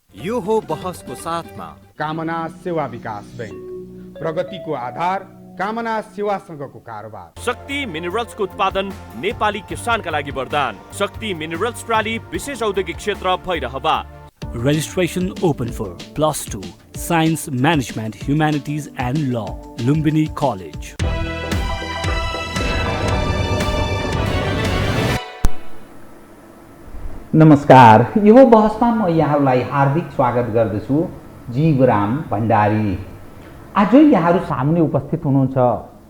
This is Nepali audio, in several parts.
यो हो बहसको साथमा कामना सेवा विकास बैंक, प्रगतिको आधार कामना सेवासँगको कारोबार। शक्ति मिनरल्सको उत्पादन नेपाली किसानका लागि वरदान। शक्ति मिनरल्स प्रणाली विशेष औद्योगिक क्षेत्र Bhairahawa. Registration open for +2 Science, Management, Humanities and Law, Lumbini College. नमस्कार, यो बहसमा म यहाँहरूलाई हार्दिक स्वागत गर्दछु। जीवराम भण्डारी। आज यहाँहरू सामुन्ने उपस्थित हुनुहुन्छ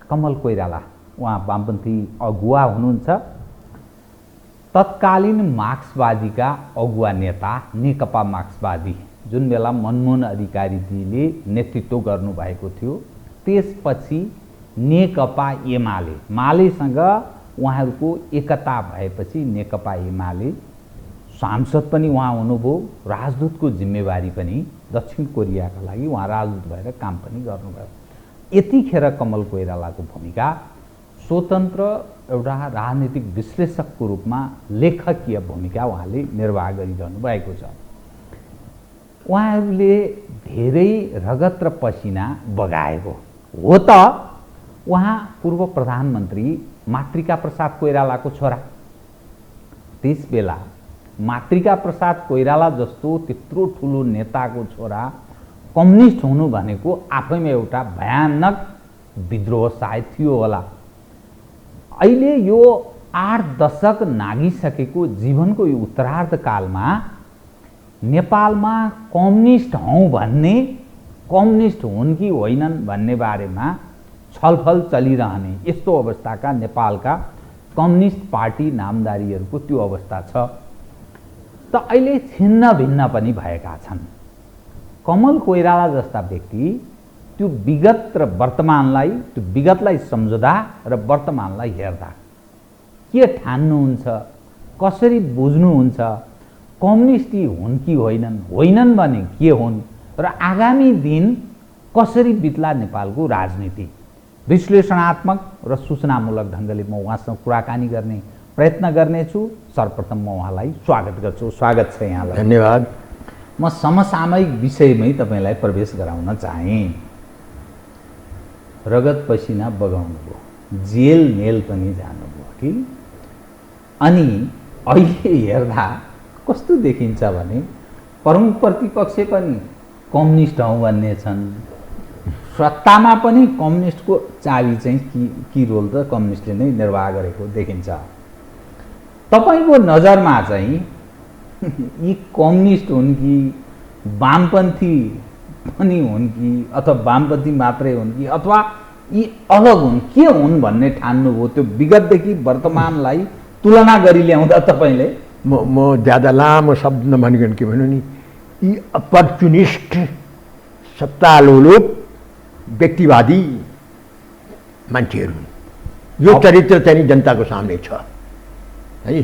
कमल कोइराला। उहाँ वामपन्थी अगुवा हुनुहुन्छ। तत्कालीन मार्क्सवादीका अगुवा नेता, नेकपा मार्क्सवादी, जुन बेला मनमोहन अधिकारीजीले नेतृत्व गर्नुभएको थियो। त्यसपछि नेकपा एमाले, मालेसँग उहाँहरूको एकता भएपछि नेकपा एमाले सांसद पनि उहाँ हुनुभयो। राजदूतको जिम्मेवारी पनि दक्षिण कोरियाका लागि उहाँ राजदूत भएर काम पनि गर्नुभयो। यतिखेर कमल कोइरालाको भूमिका स्वतन्त्र एउटा राजनीतिक विश्लेषकको रूपमा लेखकीय भूमिका उहाँले निर्वाह गरिरहनु भएको छ। उहाँहरूले धेरै रगत र पसिना बगाएको हो त। उहाँ पूर्व प्रधानमन्त्री मातृका प्रसाद कोइरालाको छोरा। त्यसबेला मातृका प्रसाद कोइराला जस्तो त्यत्रो ठुलो नेताको छोरा कम्युनिस्ट हुनु भनेको आफैमा एउटा भयानक विद्रोह सायद थियो होला। अहिले यो 8 दशक नागिसकेको जीवनको यो उत्तरार्धकालमा नेपालमा कम्युनिस्ट हौँ भन्ने, कम्युनिस्ट हुन् कि होइनन् भन्ने बारेमा छलफल चलिरहने यस्तो अवस्थाका नेपालका कम्युनिस्ट पार्टी नामदारीहरूको त्यो अवस्था छ। त अहिले छिन्न भिन्न पनि भएका छन्। कमल कोइराला जस्ता व्यक्ति त्यो विगत र वर्तमानलाई, त्यो विगतलाई सम्झदा र वर्तमानलाई हेर्दा के ठान्नुहुन्छ, कसरी बुझ्नुहुन्छ, कम्युनिस्टी हुन् कि होइनन्, होइनन् भने के हुन् र आगामी दिन कसरी बित्ला नेपालको राजनीति, विश्लेषणात्मक र सूचनामूलक ढङ्गले म उहाँसँग कुराकानी गर्ने प्रयत्न गर्नेछु। सर्वप्रथम म उहाँलाई स्वागत गर्छु। स्वागत छ यहाँलाई। धन्यवाद। म समसामयिक विषयमै तपाईँलाई प्रवेश गराउन चाहेँ। रगत पसिना बगाउनुभयो, जेल मेल पनि जानुभयो कि। अनि अहिले हेर्दा कस्तो देखिन्छ भने प्रमुख प्रतिपक्ष पनि कम्युनिस्ट हौँ भन्ने छन्। सत्तामा पनि कम्युनिस्टको चाबी चाहिँ की रोल त कम्युनिस्टले नै निर्वाह गरेको देखिन्छ। तपाईको नजरमा चाहिँ यी कम्युनिस्ट हुन् कि वामपन्थी पनि हुन् कि, अथवा वामपन्थी मात्रै हुन् कि, अथवा यी अलग हुन्, के हुन् भन्ने ठान्नुभयो? त्यो विगतदेखि वर्तमानलाई तुलना गरी ल्याउँदा तपाईँले म ज्यादा लामो शब्द नभनिकन के भन्नु नि, यी अपर्चुनिस्ट, सत्तालोलुप, व्यक्तिवादी मान्छेहरू हुन्। यो चरित्र चाहिँ जनताको सामने छ है।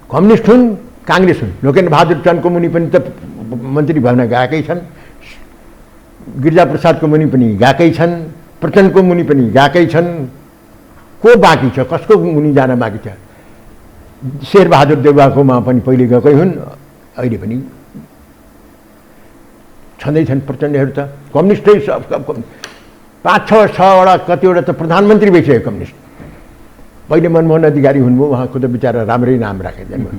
कम्युनिस्ट हुन्, काङ्ग्रेस हुन्। लोकेन्द्र बहादुर चन्दको मुनि पनि त मन्त्री भवन गएकै छन्, गिरिजाप्रसादको मुनि पनि गएकै छन्, प्रचण्डको मुनि पनि गएकै छन्। को बाँकी छ? कसको मुनि जान बाँकी छ? शेरबहादुर देउवाकोमा पनि पहिले गएकै हुन्, अहिले पनि छँदैछन् प्रचण्डहरू। त कम्युनिस्टै 5-6 कतिवटा त प्रधानमन्त्री भइसक्यो कम्युनिस्ट। पहिले मनमोहन अधिकारी हुनुभयो, उहाँको त बिचरा राम्रै नाम राखेर जानुभयो,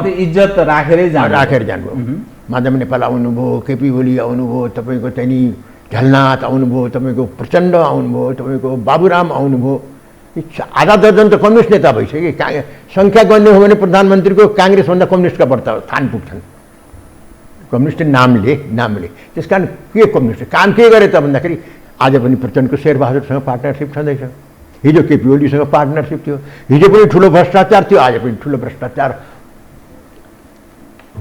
इज्जत राखेर जानुभयो। माधव नेपाल आउनुभयो, केपी ओली आउनुभयो, तपाईँको चाहिँ नि झलनाथ आउनुभयो, तपाईँको प्रचण्ड आउनुभयो, तपाईँको बाबुराम आउनुभयो। आधा दर्जन त कम्युनिस्ट नेता भइसक्यो। सङ्ख्या गर्ने हो भने प्रधानमन्त्रीको काङ्ग्रेसभन्दा कम्युनिस्टका बढ्ता स्थान पुग्छन् कम्युनिस्ट नामले। त्यस कारण के कम्युनिस्ट काम के गरे त भन्दाखेरि आज पनि प्रचण्डको शेरबहादुरसँग पार्टनरसिप छँदैछ। हिजो केपी ओलीसँग पार्टनरसिप थियो। हिजो पनि ठुलो भ्रष्टाचार थियो, आज पनि ठुलो भ्रष्टाचार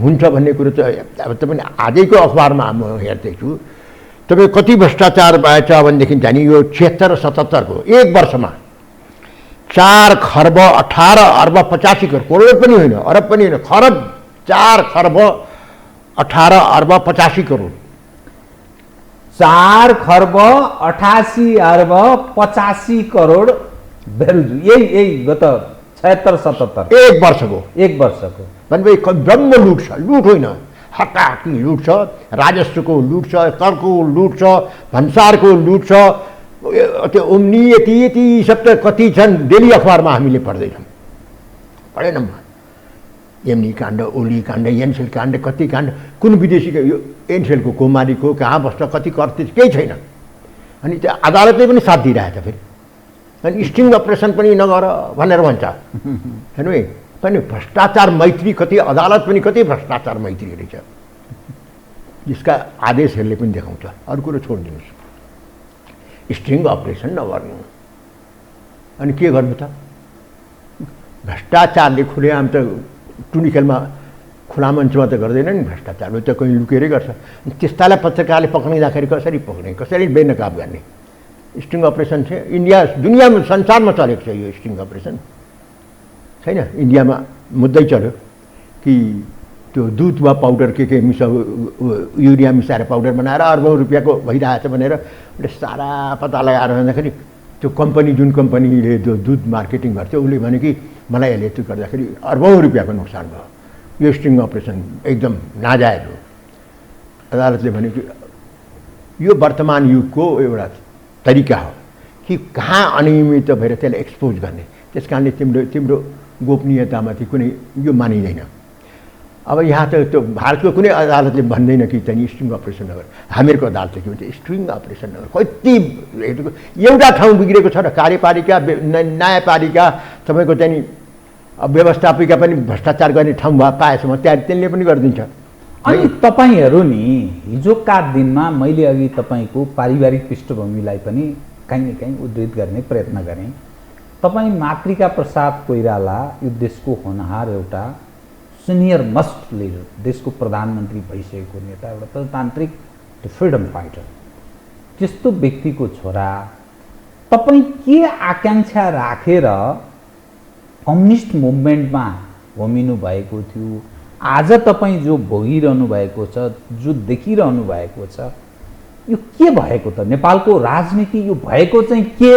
हुन्छ भन्ने कुरो चाहिँ अब तपाईँ आजैको अखबारमा म हेर्दैछु। तपाईँ कति भ्रष्टाचार भएछ भनेदेखि जाने यो 76 र 77 को एक वर्षमा 4 खर्ब 18 अर्ब 85 करोड, करोड पनि होइन, अरब पनि होइन, खरब 4 खर्ब 18 अर्ब 85 करोड। 4 खर्ब 88 अर्ब 85 करोड बेरुजु। यही गत 76-77 एक वर्षको भनेपछि ब्रह्म लुट छ। लुट होइन, हट्टाहट्टी लुट छ, राजस्वको लुट छ, करको लुट छ, भन्सारको लुट छ, त्यो उम्नी यति सब त कति छन्, डेली अखबारमा हामीले पढ्दैछौँ। पढेनौँ एमनी काण्ड, ओली काण्ड, एनसेल काण्ड, कति काण्ड, कुन विदेशीको यो एनसेलको को मालिक हो, कहाँ बस्छ, कति कर, केही छैन। अनि त्यो अदालतले पनि साथ दिइरहेछ फेरि। अनि स्टिङ अपरेसन पनि नगर भनेर भन्छ। हेर्नु है, पनि भ्रष्टाचार मैत्री, कति अदालत पनि कति भ्रष्टाचार मैत्री रहेछ, जसका आदेशहरूले पनि देखाउँछ। अरू कुरो छोडिदिनुहोस्, स्टिङ अपरेसन नगर्नु। अनि के गर्नु त? भ्रष्टाचारले खुलेआम त टुनी खेलमा खुला मञ्चमा त गर्दैन नि भ्रष्टाचारले, त कहीँ लुकेरै गर्छ। त्यस्तालाई पत्रकारले पक्रिँदाखेरि कसरी पक्रिने, कसरी बेनकाब गर्ने? स्टिङ अपरेसन चाहिँ इन्डिया, दुनियाँमा, संसारमा चलेको छ यो स्टिङ अपरेसन, छैन? इन्डियामा मुद्दै चल्यो कि त्यो दुध वा पाउडर के युरिया मिसाएर पाउडर बनाएर अर्बौँ रुपियाँको भइरहेछ भनेर सारा पत्ता लगाएर जाँदाखेरि त्यो कम्पनी, जुन कम्पनीले त्यो दुध मार्केटिङ गर्थ्यो, उसले भने कि मलाई यसले त्यो गर्दाखेरि अर्बौँ रुपियाँको नोक्सान भयो, यो स्टिङ अपरेसन एकदम नाजायज हो। अदालतले भने कि यो वर्तमान युगको एउटा तरिका हो कि कहाँ अनियमित भएर त्यसलाई एक्सपोज गर्ने, त्यस कारणले तिम्रो गोपनीयतामाथि कुनै यो मानिँदैन। अब यहाँ त त्यो भारतको कुनै अदालतले भन्दैन कि चाहिँ स्टिङ अपरेसन नगर। हामीहरूको अदालतले के भन्छ, स्टिङ अपरेसन नगर। कति एउटा ठाउँ बिग्रेको छ र कार्यपालिका, न्यायपालिका, तपाईँको चाहिँ व्यवस्थापिका पनि भ्रष्टाचार गर्ने ठाउँ पाएसम्म त्यहाँ त्यसले पनि गरिदिन्छ। अनि तपाईँहरू नि हिजोका दिनमा मैले अघि तपाईँको पारिवारिक पृष्ठभूमिलाई पनि कहीँ न कहीँ उद्धृत गर्ने प्रयत्न गरेँ। तपाईँ मातृका प्रसाद कोइराला यो देशको होनहार एउटा सिनियर मस्ट लिडर, देशको प्रधानमन्त्री भइसकेको नेता, एउटा प्रजातान्त्रिक फ्रिडम फाइटर, त्यस्तो व्यक्तिको छोरा तपाईँ के आकाङ्क्षा राखेर कम्युनिस्ट मुभमेन्टमा होमिनु भएको थियो? आज तपाईँ जो भोगिरहनु भएको छ, जो देखिरहनु भएको छ, यो के भएको त? नेपालको राजनीति यो भएको चाहिँ के?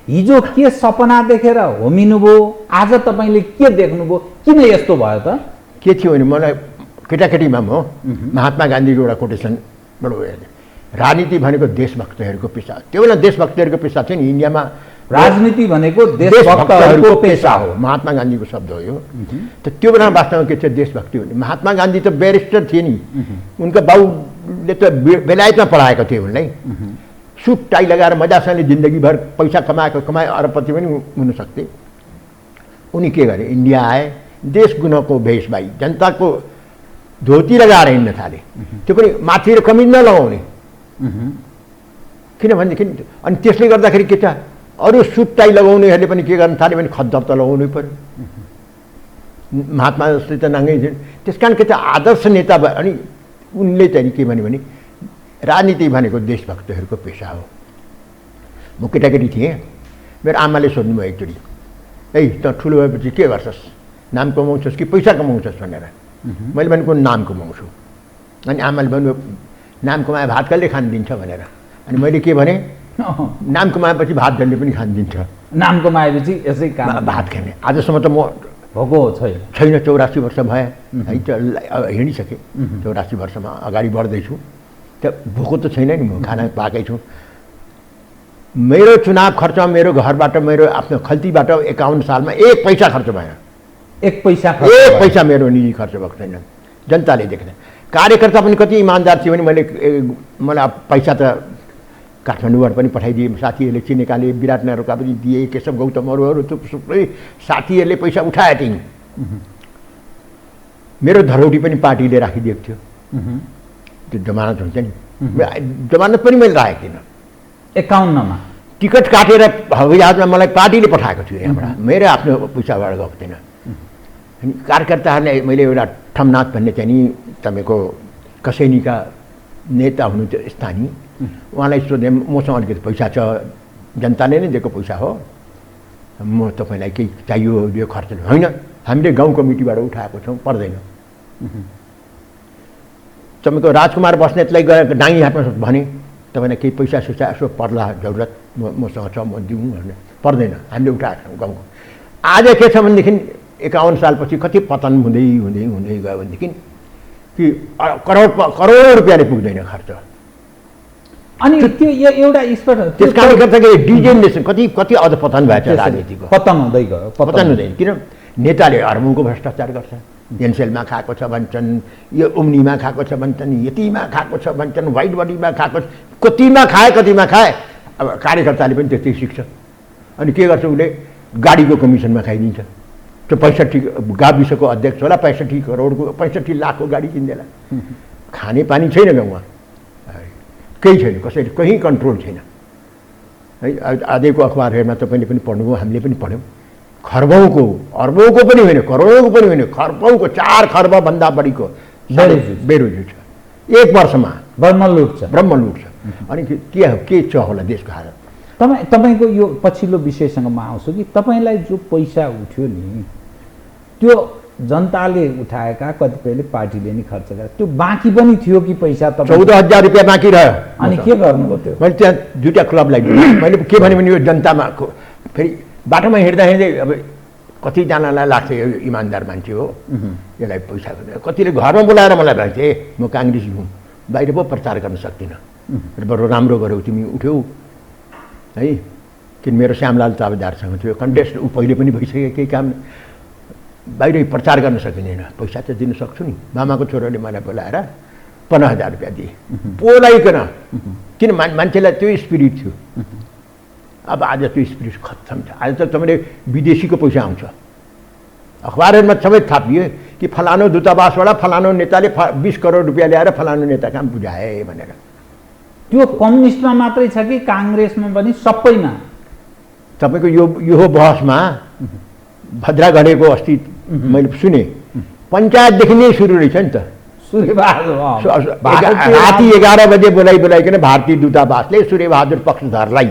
हिजो के सपना देखेर होमिनु भयो, आज तपाईँले के देख्नुभयो? किन यस्तो भयो त? के थियो भने मलाई केटाकेटीमा म महात्मा गान्धीको एउटा कोटेसनबाट हेर्दै, राजनीति भनेको देशभक्तहरूको पेसा। त्यो बेला देशभक्तहरूको पेसा थियो नि इन्डियामा, राजनीति भनेको देशभक्तहरूको पेसा हो, महात्मा गान्धीको शब्द हो यो। त त्यो बेला वास्तवमा के थियो देशभक्ति भने? महात्मा गान्धी त ब्यारिस्टर थिए नि, उनका बाउले त बेलायतमा पढाएको थियो उनलाई। सुट टाई लगाएर मजासँगले जिन्दगीभर पैसा कमाए अरबपति पनि हुन सक्थे। उनी के गरे? इन्डिया आए, देश गुनाको भेष भाइ, जनताको धोती लगाएर हिँड्न थाले। त्यो पनि माथि र कमिज नलगाउने, किनभनेदेखि अनि त्यसले गर्दाखेरि के छ, अरू सुट टाई लगाउनेहरूले पनि के गर्न थाले भने खद्दर त लगाउनै पर्यो। महात्मा जस्तै त नाङ्गै थिए। त्यस कारण के छ, आदर्श नेता भयो। अनि उनले चाहिँ के भन्यो भने राजनीति भनेको देशभक्तहरूको पेसा हो। म केटाकेटी थिएँ, मेरो आमाले सोध्नुभयो एकचोटि, ए त ठुलो भएपछि के गर्छस्, नाम कमाउँछस् कि पैसा कमाउँछस् भनेर। मैले भनेको नाम कमाउँछु। अनि आमाले भन्नुभयो नाम कमाए भात कसले खान दिन्छ भनेर। अनि मैले के भने, नाम कमाएपछि भात जसले पनि खान दिन्छ, नाम कमाएपछि यसै काम भात खाने। आजसम्म त म भोको छैन, 84 वर्ष भए है, हिँडिसकेँ। 84 वर्षमा अगाडि बढ्दैछु, त भोको त छैन नि, म खाना पाएकै छु। मेरो चुनाव खर्च मेरो घरबाट, मेरो आफ्नो खल्तीबाट 51 सालमा 1 पैसा खर्च भएन। 1 पैसा मेरो निजी खर्च भएको छैन, जनताले देख्दैन। कार्यकर्ता पनि कति इमान्दार थियो भने मलाई पैसा त काठमाडौँबाट पनि पठाइदिए, साथीहरूले चिनेकाले, विराटनगरका पनि दिए, केशव गौतमहरू थुप्रै साथीहरूले पैसा उठाए थिए। मेरो धरौटी पनि पार्टीले राखिदिएको थियो, त्यो जमानत हुन्छ नि, जमानत पनि मैले राखेको थिइनँ। 51मा टिकट काटेर हवाईजहाजमा मलाई पार्टीले पठाएको थियो यहाँबाट, मेरो आफ्नो पैसाबाट गएको थिएन। अनि कार्यकर्ताहरूले मैले एउटा ठमनाथ भन्ने चाहिँ नि तपाईँको कसैनीका नेता हुनुहुन्थ्यो स्थानीय, उहाँलाई सोधेँ मसँग अलिकति पैसा छ, जनताले नै दिएको पैसा हो, म तपाईँलाई केही चाहियो यो खर्च होइन, हामीले गाउँ कमिटीबाट उठाएको छौँ, पर्दैन। तपाईँको राजकुमार बस्नेतलाई गएर डाङ्गी हातमा भने तपाईँलाई केही पैसा सुसा यसो पर्ला जरुरत मसँग छ, म दिउँ भने पर्दैन, हामीले उठाएको छौँ गाउँको। आज के छ भनेदेखि 51 सालपछि कति पतन हुँदै गयो भनेदेखि कि करोडौँ रुपियाँले पुग्दैन खर्च। अनि त्यो एउटा स्पष्ट त्यस कारणले गर्दा कि डिजेनरेसन कति अधपतन भएछ राजनीतिको, पतन हुँदै गयो। पतन हुँदैन। किन नेताले हर्मुको भ्रष्टाचार गर्छ, एनसेलमा खाएको छ भन्छन्, यो उम्नीमा खाएको छ भन्छन्, यतिमा खाएको छ भन्छन्, व्हाइट बडीमा खाएको छ, कतिमा खाए। अब कार्यकर्ताले पनि त्यस्तै सिक्छ। अनि के गर्छ उसले, गाडीको कमिसनमा खाइदिन्छ। त्यो 65 गाविसको अध्यक्ष होला, 65 लाखको गाडी किन्देला। खाने पानी छैन गाउँमा, केही छैन, कसैले कहीँ कन्ट्रोल छैन है। आजको अखबारहरूमा तपाईँले पनि पढ्नुभयो, हामीले पनि पढ्यौँ। खर्बौँको, अर्बौँको पनि होइन, करोडौँको पनि होइन, खर्बौँको 4 खर्बभन्दा बढीको बेरोजगारी छ 1 वर्षमा। ब्रह्मलुट छ। अनि के छ होला देशको हालत? तपाईँको यो पछिल्लो विषयसँग म आउँछु कि तपाईँलाई जो पैसा उठ्यो नि, त्यो जनताले उठाएका, कतिपयले पार्टीले नि खर्च गरे, त्यो बाँकी पनि थियो कि पैसा? 14,000 रुपियाँ बाँकी रह्यो। अनि के गर्नुभयो त्यो? मैले त्यहाँ 2टा क्लबलाई मैले के भने यो जनतामा फेरि बाटोमा हिँड्दै अब कतिजनालाई लाग्छ यो इमान्दार मान्छे हो, यसलाई पैसा कतिले घरमा बोलाएर मलाई भन्थे म काङ्ग्रेसी हुँ, बाहिर पो प्रचार गर्न सक्दिनँ, बरु राम्रो गऱ्यौ तिमी उठ्यौ है। किन मेरो श्यामलाल चाबेदारसँग थियो कन्टेस्ट, ऊ पहिले पनि भइसक्यो, केही काम बाहिर प्रचार गर्न सकिँदैन, पैसा त दिन सक्छु नि। मामाको छोराले मलाई बोलाएर 15,000 रुपियाँ दिए, बोलाइकन। किन मान्छेलाई त्यो स्पिरिट थियो। अब आज त्यो स्पिरिट खत्तम छ। आज त तपाईँले विदेशीको पैसा आउँछ, अखबारहरूमा सबै थापियो कि फलानो दूतावासबाट फलानो नेताले 20 करोड रुपियाँ ल्याएर फलानो नेता काम बुझाए भनेर। त्यो कम्युनिस्टमा मात्रै छ कि काङ्ग्रेसमा पनि सबैमा? तपाईँको यो बहसमा भद्रा घडेको अस्ति मैले सुने, पञ्चायतदेखि नै सुरु रहेछ नि त। राति 11 बजे बोलाइकन भारतीय दूतावासले सूर्यबहादुर पक्षधरलाई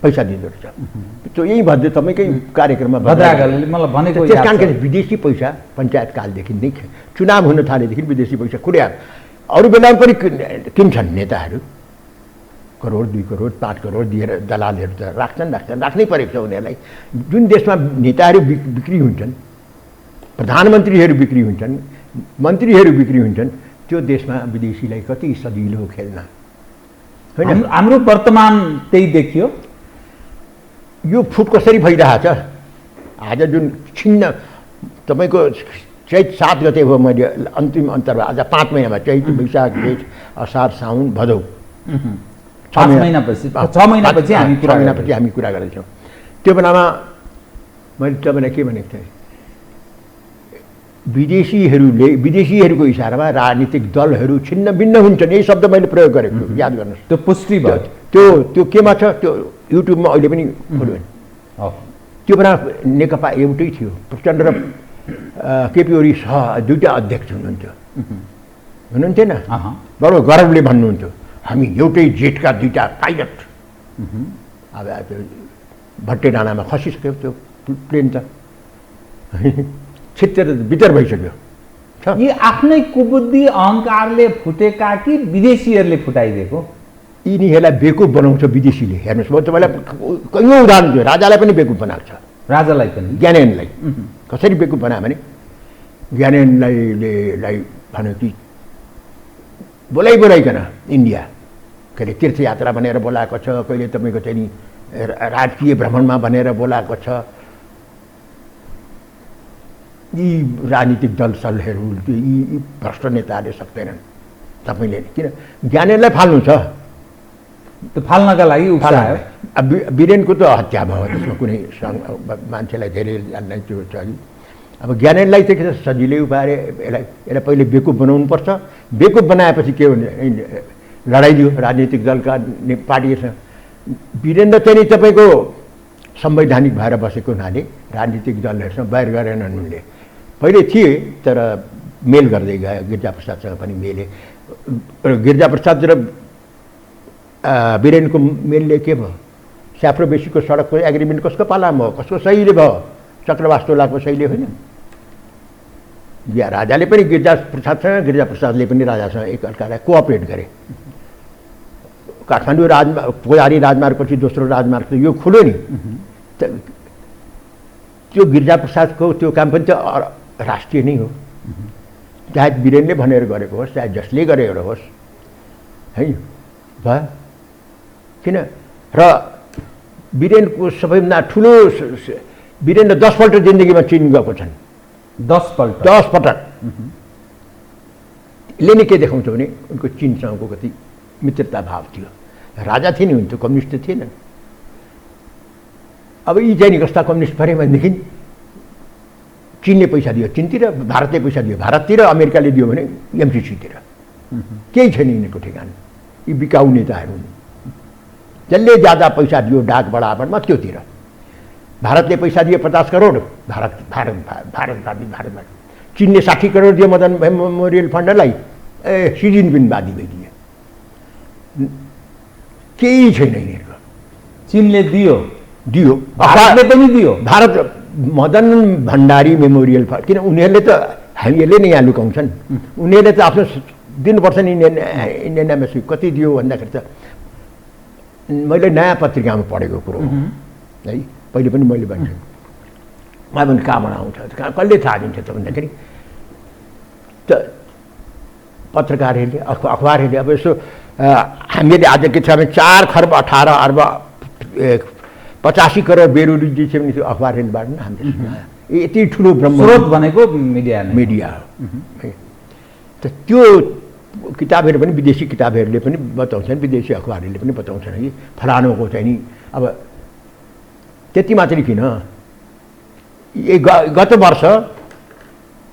पैसा दिँदो रहेछ। त्यो यही भद्र तपाईँकै कार्यक्रममा त्यस कारण विदेशी पैसा पञ्चायत कालदेखि नै, चुनाव हुन थालेदेखि विदेशी पैसा खुड्या। अरू बेलामा पनि किन्छन् नेताहरू, करोड 2 करोड 5 करोड दिएर दलालहरू त राख्नै परेको छ उनीहरूलाई। जुन देशमा नेताहरू बिक्री हुन्छन्, प्रधानमन्त्रीहरू बिक्री हुन्छन्, मन्त्रीहरू बिक्री हुन्छन्, त्यो देशमा विदेशीलाई कति सजिलो खेल्न होइन। हाम्रो वर्तमान त्यही देखियो। यो फुट कसरी भइरहेछ आज जुन छिन्न तपाईँको चैत 7 गते हो, मैले अन्तिम अन्तर्वाल आज 5 महिनामा चैत वैशाख जेठ असार साउन भदौ 6 महिनापछि हामी कुरा गर्दैछौँ। त्यो बेलामा मैले तपाईँलाई के भनेको थिएँ, विदेशीहरूको इसारामा राजनीतिक दलहरू छिन्न भिन्न हुन्छन्, यही शब्द मैले प्रयोग गरेको, याद गर्नुहोस्। त्यो पुष्टि भयो। त्यो केमा छ, त्यो युट्युबमा अहिले पनि खोल्यो। त्यो बेला नेकपा एउटै थियो, प्रचण्ड र केपी ओली 2टा अध्यक्ष हुनुहुन्थेन। बडो गौरवले भन्नुहुन्थ्यो हामी एउटै जेटका 2टा पाइलट। अब त्यो भट्टे डाँडामा खसिसक्यो त्यो प्लेन त, छिट्टेर बितर भइसक्यो। यी आफ्नै कुबुद्धि अहङ्कारले फुटेका कि विदेशीहरूले फुटाइदिएको? यिनीहरूलाई बेकुफ बनाउँछ विदेशीले। हेर्नुहोस्, म तपाईँलाई कयौँ उदाहरण दियो। राजालाई पनि बेकुफ बनाएको छ, राजालाई पनि, ज्ञानेन्द्रलाई। कसरी बेकुफ बनायो भने ज्ञानेन्द्रलाई भन्यो कि बोलाइकन इन्डिया के अरे तीर्थयात्रा भनेर बोलाएको छ, कहिले तपाईँको चाहिँ नि राजकीय भ्रमणमा भनेर बोलाएको छ। यी राजनीतिक दलसलहरू, यी भ्रष्ट नेताहरूले सक्दैनन्। तपाईँले किन ज्ञानेन्द्रलाई फाल्नु छ, त्यो फाल्नका लागि उक्सायो। वीरेनको त हत्या भयो, त्यसमा कुनै मान्छेलाई धेरै जान्ने त्यो छ कि। अब ज्ञानेन्द्रलाई चाहिँ सजिलै उपाୟରେ यसलाई पहिले बेकुफ बनाउनुपर्छ। बेकुफ बनाएपछि के हुन्छ, लडाइदियो राजनीतिक दलका पार्टीसँग। वीरेन्द्र चाहिँ तपाईँको संवैधानिक भएर बसेको हुनाले राजनीतिक दलहरूसँग बैर गरेनन् उनले। पहिले थिए तर मेल गर्दै गयो, गिरिजाप्रसादसँग पनि मेले। गिरिजाप्रसाद र वीरेन्द्रको मेलले के भयो, स्याफ्रो बेसीको सडकको एग्रिमेन्ट कसको पालामा भयो, कसको सहीले भयो? चक्रवास्तोलाको सहीले होइन। या राजाले पनि गिरिजाप्रसादसँग, गिरिजाप्रसादले पनि राजासँग एकअर्कालाई कोअपरेट गरे। काठमाडौँ पोजारी राजमार्गपछि दोस्रो राजमार्ग त यो खुल्यो नि। त्यो गिरिजाप्रसादको त्यो काम पनि त राष्ट्रिय नै हो। चाहे वीरेनले भनेर गरेको होस् चाहे जसले गरेर होस् है भयो किन र वीरेनको सबैभन्दा ठुलो वीरेन 10 पल्ट जिन्दगीमा चीन गएको छन् 10 पल्ट 10 पटक यसले नै के देखाउँछ भने उनको चीनसँगको कति मित्रता भाव थियो राजा थिए नि हुन्थ्यो कम्युनिस्ट त थिएन अब यी चाहिँ नि कस्ता कम्युनिस्ट परे भनेदेखि चीनले पैसा दियो चीनतिर भारतले पैसा दियो भारततिर अमेरिकाले दियो भने एमसिसीतिर केही छैन यिनीहरूको ठेगान यी बिकाउ नेताहरू जसले ज्यादा पैसा दियो डाक बडावरमा त्योतिर भारतले पैसा दियो 50 करोड भारतमा चीनले 60 करोड दियो मदन मेमोरियल फन्डलाई सी जिनपिङ बादी भइदियो केही छैन यिनीहरूको चीनले दियो भारतले पनि दियो भारत मदन भण्डारी मेमोरियल फन्ड किन उनीहरूले त हामीहरूले नै यहाँ लुकाउँछन् उनीहरूले त आफ्नो दिनुपर्छ नि इन्डियन एम्बेसी कति दियो भन्दाखेरि त मैले नयाँ पत्रिकामा पढेको कुरो हो है पहिले पनि मैले भन्छु मलाई पनि कहाँबाट आउँछ कसले थाहा दिन्छ त भन्दाखेरि त पत्रकारहरूले अखबारहरूले अब यसो हामीले आज के छ भने 4 खर्ब 18 अर्ब 85 करोड बेरोजगारी छ भने त्यो अखबारहरूबाट नि हामीले सुनायो यति ठुलो ब्रह्म स्रोत भनेको मिडिया हो त त्यो किताबहरू पनि विदेशी किताबहरूले पनि बताउँछन् विदेशी अखबारहरूले पनि बताउँछन् कि फलानुको चाहिँ नि अब त्यति मात्रै किन गत वर्ष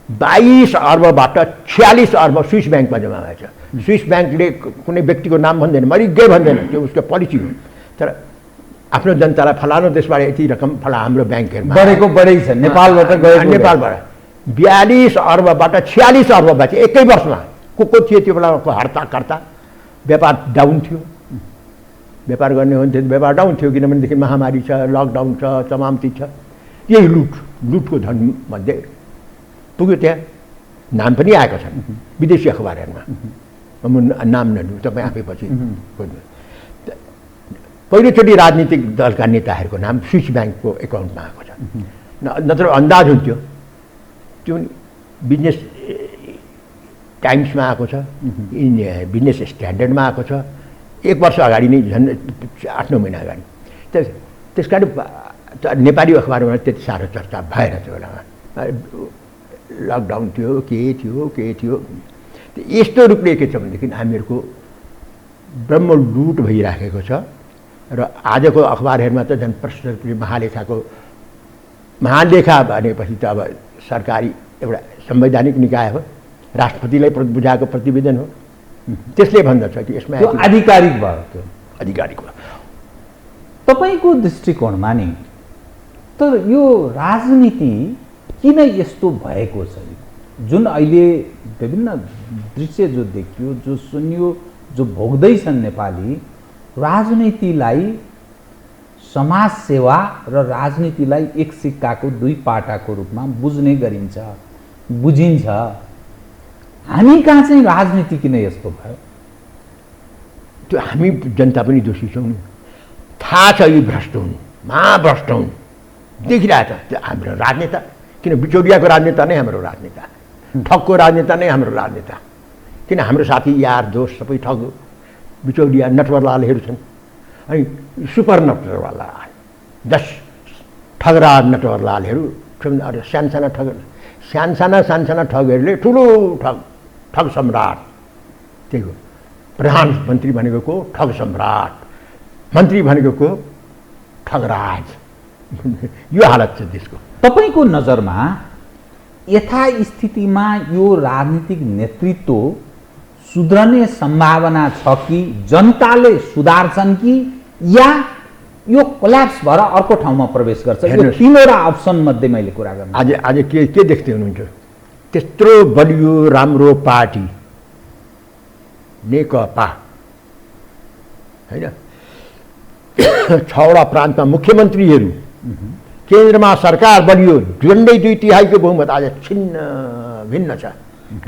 22 अर्बबाट 46 अर्ब स्विस ब्याङ्कमा जम्मा भएछ स्विस ब्याङ्कले कुनै व्यक्तिको नाम भन्दैन मरिगै भन्दैन त्यो उसको पोलिसी हो तर आफ्नो जनतालाई फलानु देशबाट यति रकम फला हाम्रो ब्याङ्कहरूमा बढै छ नेपालबाट गएको नेपालबाट 42 अर्बबाट 46 अर्ब भएछ एकै वर्षमा को थियो त्यो बेलाको हर्ताकर्ता व्यापार डाउन थियो व्यापार गर्ने हो भने व्यापार डाउन थियो किनभनेदेखि महामारी छ लकडाउन छ तमाम चिज छ यही लुटको धन मध्ये पुग्यो त्यहाँ नाम पनि आएको छन् विदेशी अखबारहरूमा म नाम नलिउँ तपाईँ आफै पछि खोज्नु पहिलोचोटि राजनीतिक दलका नेताहरूको नाम स्विस ब्याङ्कको एकाउन्टमा आएको छ नत्र अन्दाज हुन्थ्यो त्यो बिजनेस टाइम्समा आएको छ बिजनेस स्ट्यान्डर्डमा आएको छ 1 वर्ष अगाडि नै झन् 8-9 महिना अगाडि त्यस कारण नेपाली अखबारमा त्यति साह्रो चर्चा भएर त्यो बेलामा लकडाउन थियो के थियो यस्तो रूपले के छ भनेदेखि हामीहरूको ब्रह्म लुट भइराखेको छ र आजको अखबारहरूमा त झन् प्रश्न महालेखा भनेपछि त अब सरकारी एउटा संवैधानिक निकाय हो राष्ट्रपतिलाई बुझाएको प्रतिवेदन हो त्यसले भन्दछ कि यसमा आधिकारिक भयो त्यो आधिकारिक भयो तपाईको दृष्टिकोणमा नि तर यो राजनीति किन यस्तो भएको छ जुन अहिले विभिन्न दृश्य जो देखियो जो सुनियो जो भोग्दैछन् नेपाली राजनीतिलाई समाज सेवा र राजनीतिलाई एक सिक्काको 2 पाटाको रूपमा बुझ्ने गरिन्छ बुझिन्छ हामी कहाँ चाहिँ राजनीति किन यस्तो भयो त्यो हामी जनता पनि दोषी छौँ थाहा छ यी भ्रष्ट हुन् महाभ्रष्ट हुन् देखिरहेको छ हाम्रो राजनेता किन बिचौलियाको राजनेता नै हाम्रो राजनेता ठगको राजनेता नै हाम्रो राजनेता किन हाम्रो साथी यार दोस्त सबै ठग बिचौलिया नटवरलालहरू छन् अनि सुपर नटवरलाल 10 ठगरा नटवरलालहरू सानसाना ठगहरूले ठुलो ठग सम्राट त्यही हो प्रधानमन्त्री भनेको को ठग सम्राट मन्त्री भनेको को ठगराज यो हालत छ देशको तपाईको नजरमा यथास्थितिमा यो राजनीतिक नेतृत्व सुध्रने सम्भावना छ कि जनताले सुधार्छन् कि या यो कोल्याप्स भएर अर्को ठाउँमा प्रवेश गर्छ यो तीनवटा अप्सन मध्ये मैले कुरा गर्ने आज के देख्दै हुनुहुन्छ त्यत्रो बलियो राम्रो पार्टी नेकपा हैन 6वटा प्रान्तमा मुख्यमन्त्रीहरू केन्द्रमा सरकार बलियो झन्डै 2/3 बहुमत आज छिन्न भिन्न छ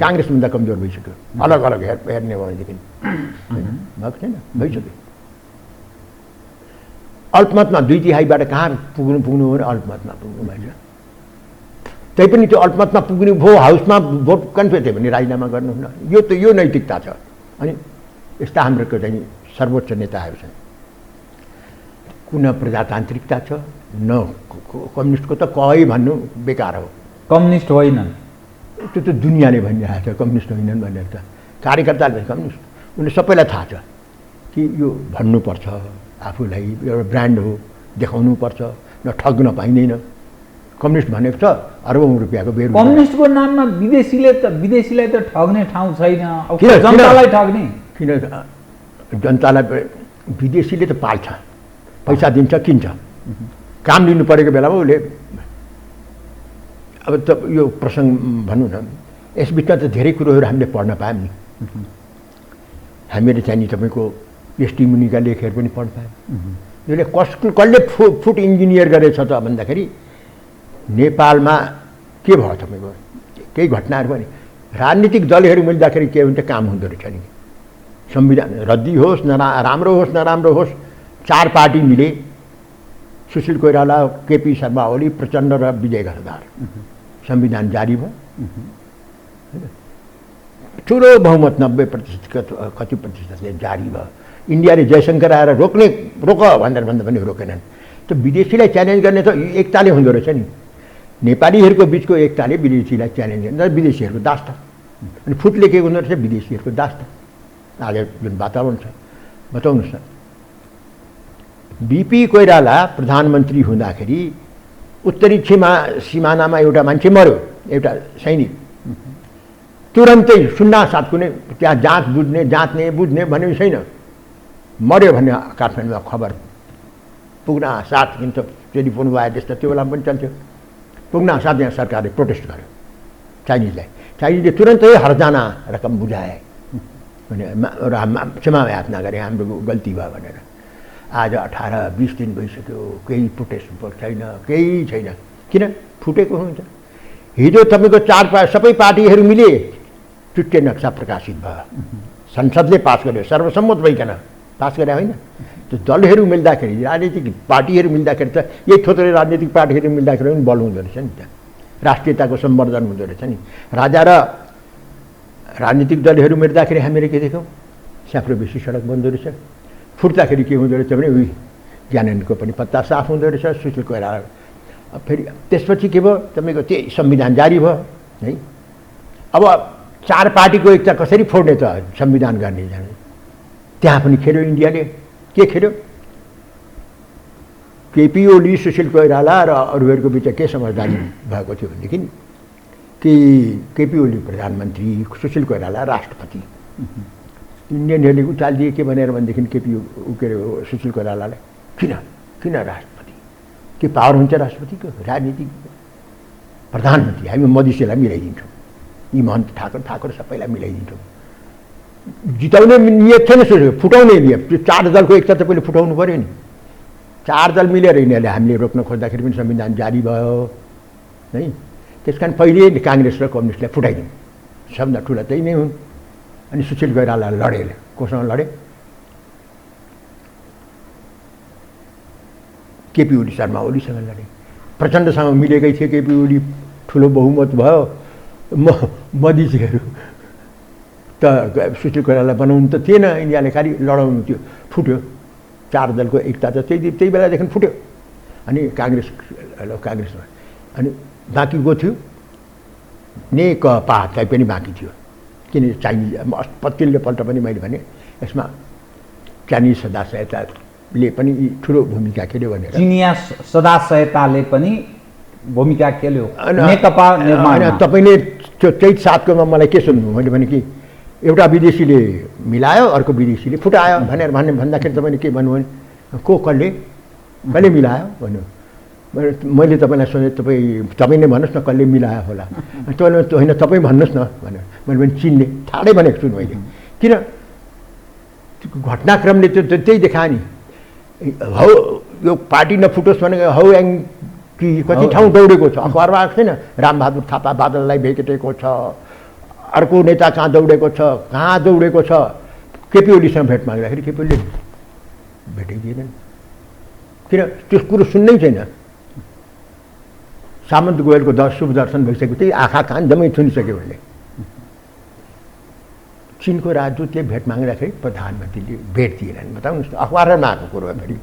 काङ्ग्रेसभन्दा कमजोर भइसक्यो अलग अलग हेर्ने हो भनेदेखि भएको छैन भइसक्यो अल्पमतमा 2/3बाट कहाँ पुग्नु हो भने अल्पमतमा पुग्नु भएछ त्यही पनि त्यो अल्पमतमा पुग्ने भो हाउसमा भोट कन्फेक्ट भने राजीनामा गर्नुहुन्न। यो नैतिकता छ। अनि यस्ता हाम्रोको चाहिँ सर्वोच्च नेताहरू छन्। कुन प्रजातान्त्रिकता छ न कम्युनिस्टको त कहीँ भन्नु बेकार हो। कम्युनिस्ट होइनन् त्यो त दुनियाँले भनिरहेको छ कम्युनिस्ट होइनन् भनेर। त कार्यकर्ताले कम्युनिस्ट उनीहरू सबैलाई थाहा छ कि यो भन्नुपर्छ, आफूलाई एउटा ब्रान्ड हो, देखाउनुपर्छ, न ठग्न पाइँदैन। कम्युनिस्ट भनेको छ अरबौँ रुपियाँको बेर। कम्युनिस्टको नाममा विदेशीलाई त ठग्ने ठाउँ छैन। अब जनतालाई ठग्ने किन? जनतालाई विदेशीले त पाल्छ, पैसा दिन्छ, किन्छ। काम लिनु परेको बेलामा उसले अब त यो प्रसङ्ग भनौँ न, यसबिचमा त धेरै कुरोहरू हामीले पढ्न पायौँ नि। हामीले चाहिँ नि तपाईँको एसटी मुनिका लेखहरू पनि पढ्न पायौँ। यसले कसले फुड इन्जिनियर गरेछ त भन्दाखेरि नेपालमा के भयो तपाईँको केही घटनाहरू पनि राजनीतिक दलहरू मिल्दाखेरि के हुन्छ काम हुँदो रहेछ नि। संविधान रद्दी होस् राम्रो होस् नराम्रो होस्, 4 पार्टी मिले, सुशील कोइराला, केपी शर्मा ओली, प्रचण्ड र विजय गजदार। संविधान जारी भयो, ठुलो बहुमत 90% कति प्रतिशतले जारी भयो। इन्डियाले जयशङ्कर आएर रोक भनेर भन्दा पनि रोकेनन्। त्यो विदेशीलाई च्यालेन्ज गर्ने त एकताले हुँदो रहेछ नि। नेपालीहरूको बिचको एकताले विदेशीलाई च्यालेन्ज गर्ने, विदेशीहरूको दास त। अनि फुटले के हुँदो रहेछ? विदेशीहरूको दास त। आज जुन वातावरण छ बताउनुहोस् न। बिपी कोइराला प्रधानमन्त्री हुँदाखेरि उत्तरी सिमानामा एउटा मान्छे मर्यो, एउटा सैनिक। तुरन्तै 07 कुनै त्यहाँ जाँच्ने बुझ्ने भन्ने छैन। मर्यो भन्ने काठमाडौँमा खबर पुग्न साथ किन्छ टेलिफोन वायर त्यस्तो त्यो बेलामा पनि चल्थ्यो। पुग्न साथ यहाँ सरकारले प्रोटेस्ट गर्यो चाइनिजले तुरन्तै हर्जाना रकम बुझाए भने क्षमा याचना गरे, हाम्रो गल्ती भयो भनेर। आज 18-20 दिन भइसक्यो, केही प्रोटेस्ट छैन, केही छैन। किन? फुटेको हुन्छ। हिजो तपाईँको सबै पार्टीहरू मिले चुट्टे नक्सा प्रकाशित भयो, संसदले पास गर्यो, सर्वसम्मत भइकन पास गरे होइन। त्यो दलहरू मिल्दाखेरि, राजनीतिक पार्टीहरू मिल्दाखेरि त यही थोत्रै राजनीतिक पार्टीहरू मिल्दाखेरि पनि बल हुँदो रहेछ नि त। राष्ट्रियताको सम्वर्धन हुँदो रहेछ नि। राजा र राजनीतिक दलहरू मिल्दाखेरि हामीले के देख्यौँ? स्याप्रो बेसी सडक बन्दो रहेछ। फुट्दाखेरि के हुँदो रहेछ भने उही ज्ञानेन्द्रको पनि पत्ता साफ हुँदो रहेछ, सुशील कोइराला। फेरि त्यसपछि के भयो? तपाईँको त्यही संविधान जारी भयो है। अब 4 पार्टीको एकता कसरी फोड्ने त? संविधान गर्ने जाने त्यहाँ पनि खेल्यो इन्डियाले। के खेल्यो? केपी ओली, सुशील कोइराला र अरूहरूको बिच के समझदारी भएको थियो भनेदेखि कि केपी ओली प्रधानमन्त्री, सुशील कोइराला राष्ट्रपति। इन्डियनहरूले उचालिदिए के भनेर भनेदेखि केपी के अरे सुशील कोइरालालाई किन राष्ट्रपति? के पावर हुन्छ राष्ट्रपतिको? राजनीतिक प्रधानमन्त्री हामी मधेसीलाई मिलाइदिन्छौँ, यी महन्त ठाकुर सबैलाई मिलाइदिन्छौँ। जिताउने नियत छैन, फुटाउने नियत। त्यो 4 दलको एकता त पहिले फुटाउनु पऱ्यो नि। 4 दल मिलेर यिनीहरूले हामीले रोक्न खोज्दाखेरि पनि संविधान जारी भयो है। त्यस कारण पहिले काङ्ग्रेस र कम्युनिस्टलाई फुटाइदिउँ, सबभन्दा ठुला त्यही नै हुन्। अनि सुशील कोइराला लडे, कोसँग लडे? केपी ओली शर्मा ओलीसँग लडे। प्रचण्डसँग मिलेकै थियो केपी ओली, ठुलो बहुमत भयो। मधेसीहरू त सुशील कोइराला बनाउनु त थिएन, इन्डियाले खालि लडाउनु थियो, फुट्यो। 4 दलको एकता त त्यही बेलादेखि फुट्यो। अनि काङ्ग्रेसमा अनि बाँकी को थियो? नेकपा चाहिँ पनि बाँकी थियो। किन? चाइनिज पछिल्लोपल्ट पनि मैले भने यसमा चाइनिज सदा सहायताले पनि ठुलो भूमिका खेल्यो भनेर। चिनिया सदा सहायताले पनि भूमिका खेल्यो नेकपा निर्माणमा। तपाईँले त्यो चैत 7कोमा मलाई के सुन्नु? मैले भने कि एउटा विदेशीले मिलायो, अर्को विदेशीले फुटायो भनेर भन्दाखेरि तपाईँले के भन्नु भने कसले मिलायो भन्नु? मैले तपाईँलाई सोधेँ, तपाईँ नै भन्नुहोस् न कसले मिलायो होला। तपाईँले होइन तपाईँ भन्नुहोस् न भनेर मैले पनि चिन्ने ठाडै भनेको छु मैले। किन? घटनाक्रमले त्यही देखायो नि। हौ यो पार्टी नफुटोस् भनेको हौ एङ कि कति ठाउँ दौडेको छ, अखबारमा आएको छैन? रामबहादुर थापा बादललाई भेटेको छ, अर्को नेता कहाँ दौडेको छ, केपी ओलीसँग भेट माग्दाखेरि केपी ओलीले भेटै दिएनन्। किन? त्यो कुरो सुन्नै छैन। सामन्त गोयलको शुभ दर्शन भइसकेपछि आँखा कान जम्मै थुनिसक्यो उसले। चीनको राजदूतले भेट माग्दाखेरि प्रधानमन्त्रीले भेट दिएनन्। बताउनुहोस् त, अखबारमा आएको कुरो फेरि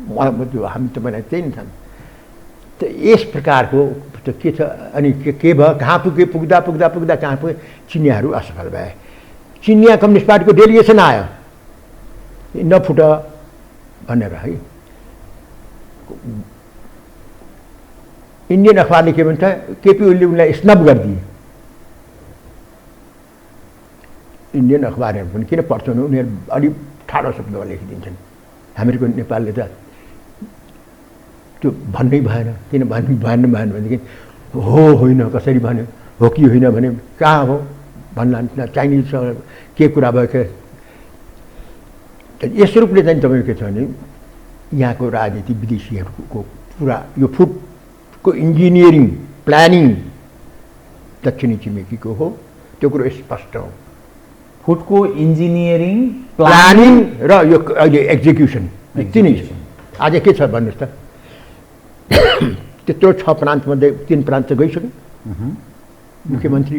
हामी तपाईँलाई त्यही नि छन्। त यस प्रकारको के छ अनि के भयो, कहाँ पुग्दा कहाँ पुगे, चिनियाहरू असफल भए। चिनिया कम्युनिस्ट पार्टीको डेलिगेसन आयो, नफुट भनेर है। इन्डियन अखबारले के भन्छ, केपी ओलीले उनलाई स्नब गरिदिए। इन्डियन अखबारहरू पनि किन पढ्छन्, उनीहरू अलिक ठाडो शब्दमा लेखिदिन्छन्। हामीहरूको नेपालले त त्यो भन्नै भएन। किन भन्नु भएन भनेदेखि होइन कसरी भन्यो, हो कि होइन भने कहाँ हो भन्ला, चाइनिजसँग के कुरा भयो के। यस रूपले चाहिँ तपाईँको के छ भने यहाँको राजनीति विदेशीहरूको पुरा यो फुडको इन्जिनियरिङ प्लानिङ दक्षिणी छिमेकीको हो, त्यो कुरो स्पष्ट हो। फुडको इन्जिनियरिङ प्लानिङ र यो अहिले एक्जिक्युसन तिनै छ। आज के छ भन्नुहोस् त, त्यत्रो 6 प्रान्तमध्ये 3 प्रान्त गइसक्यो, मुख्यमन्त्री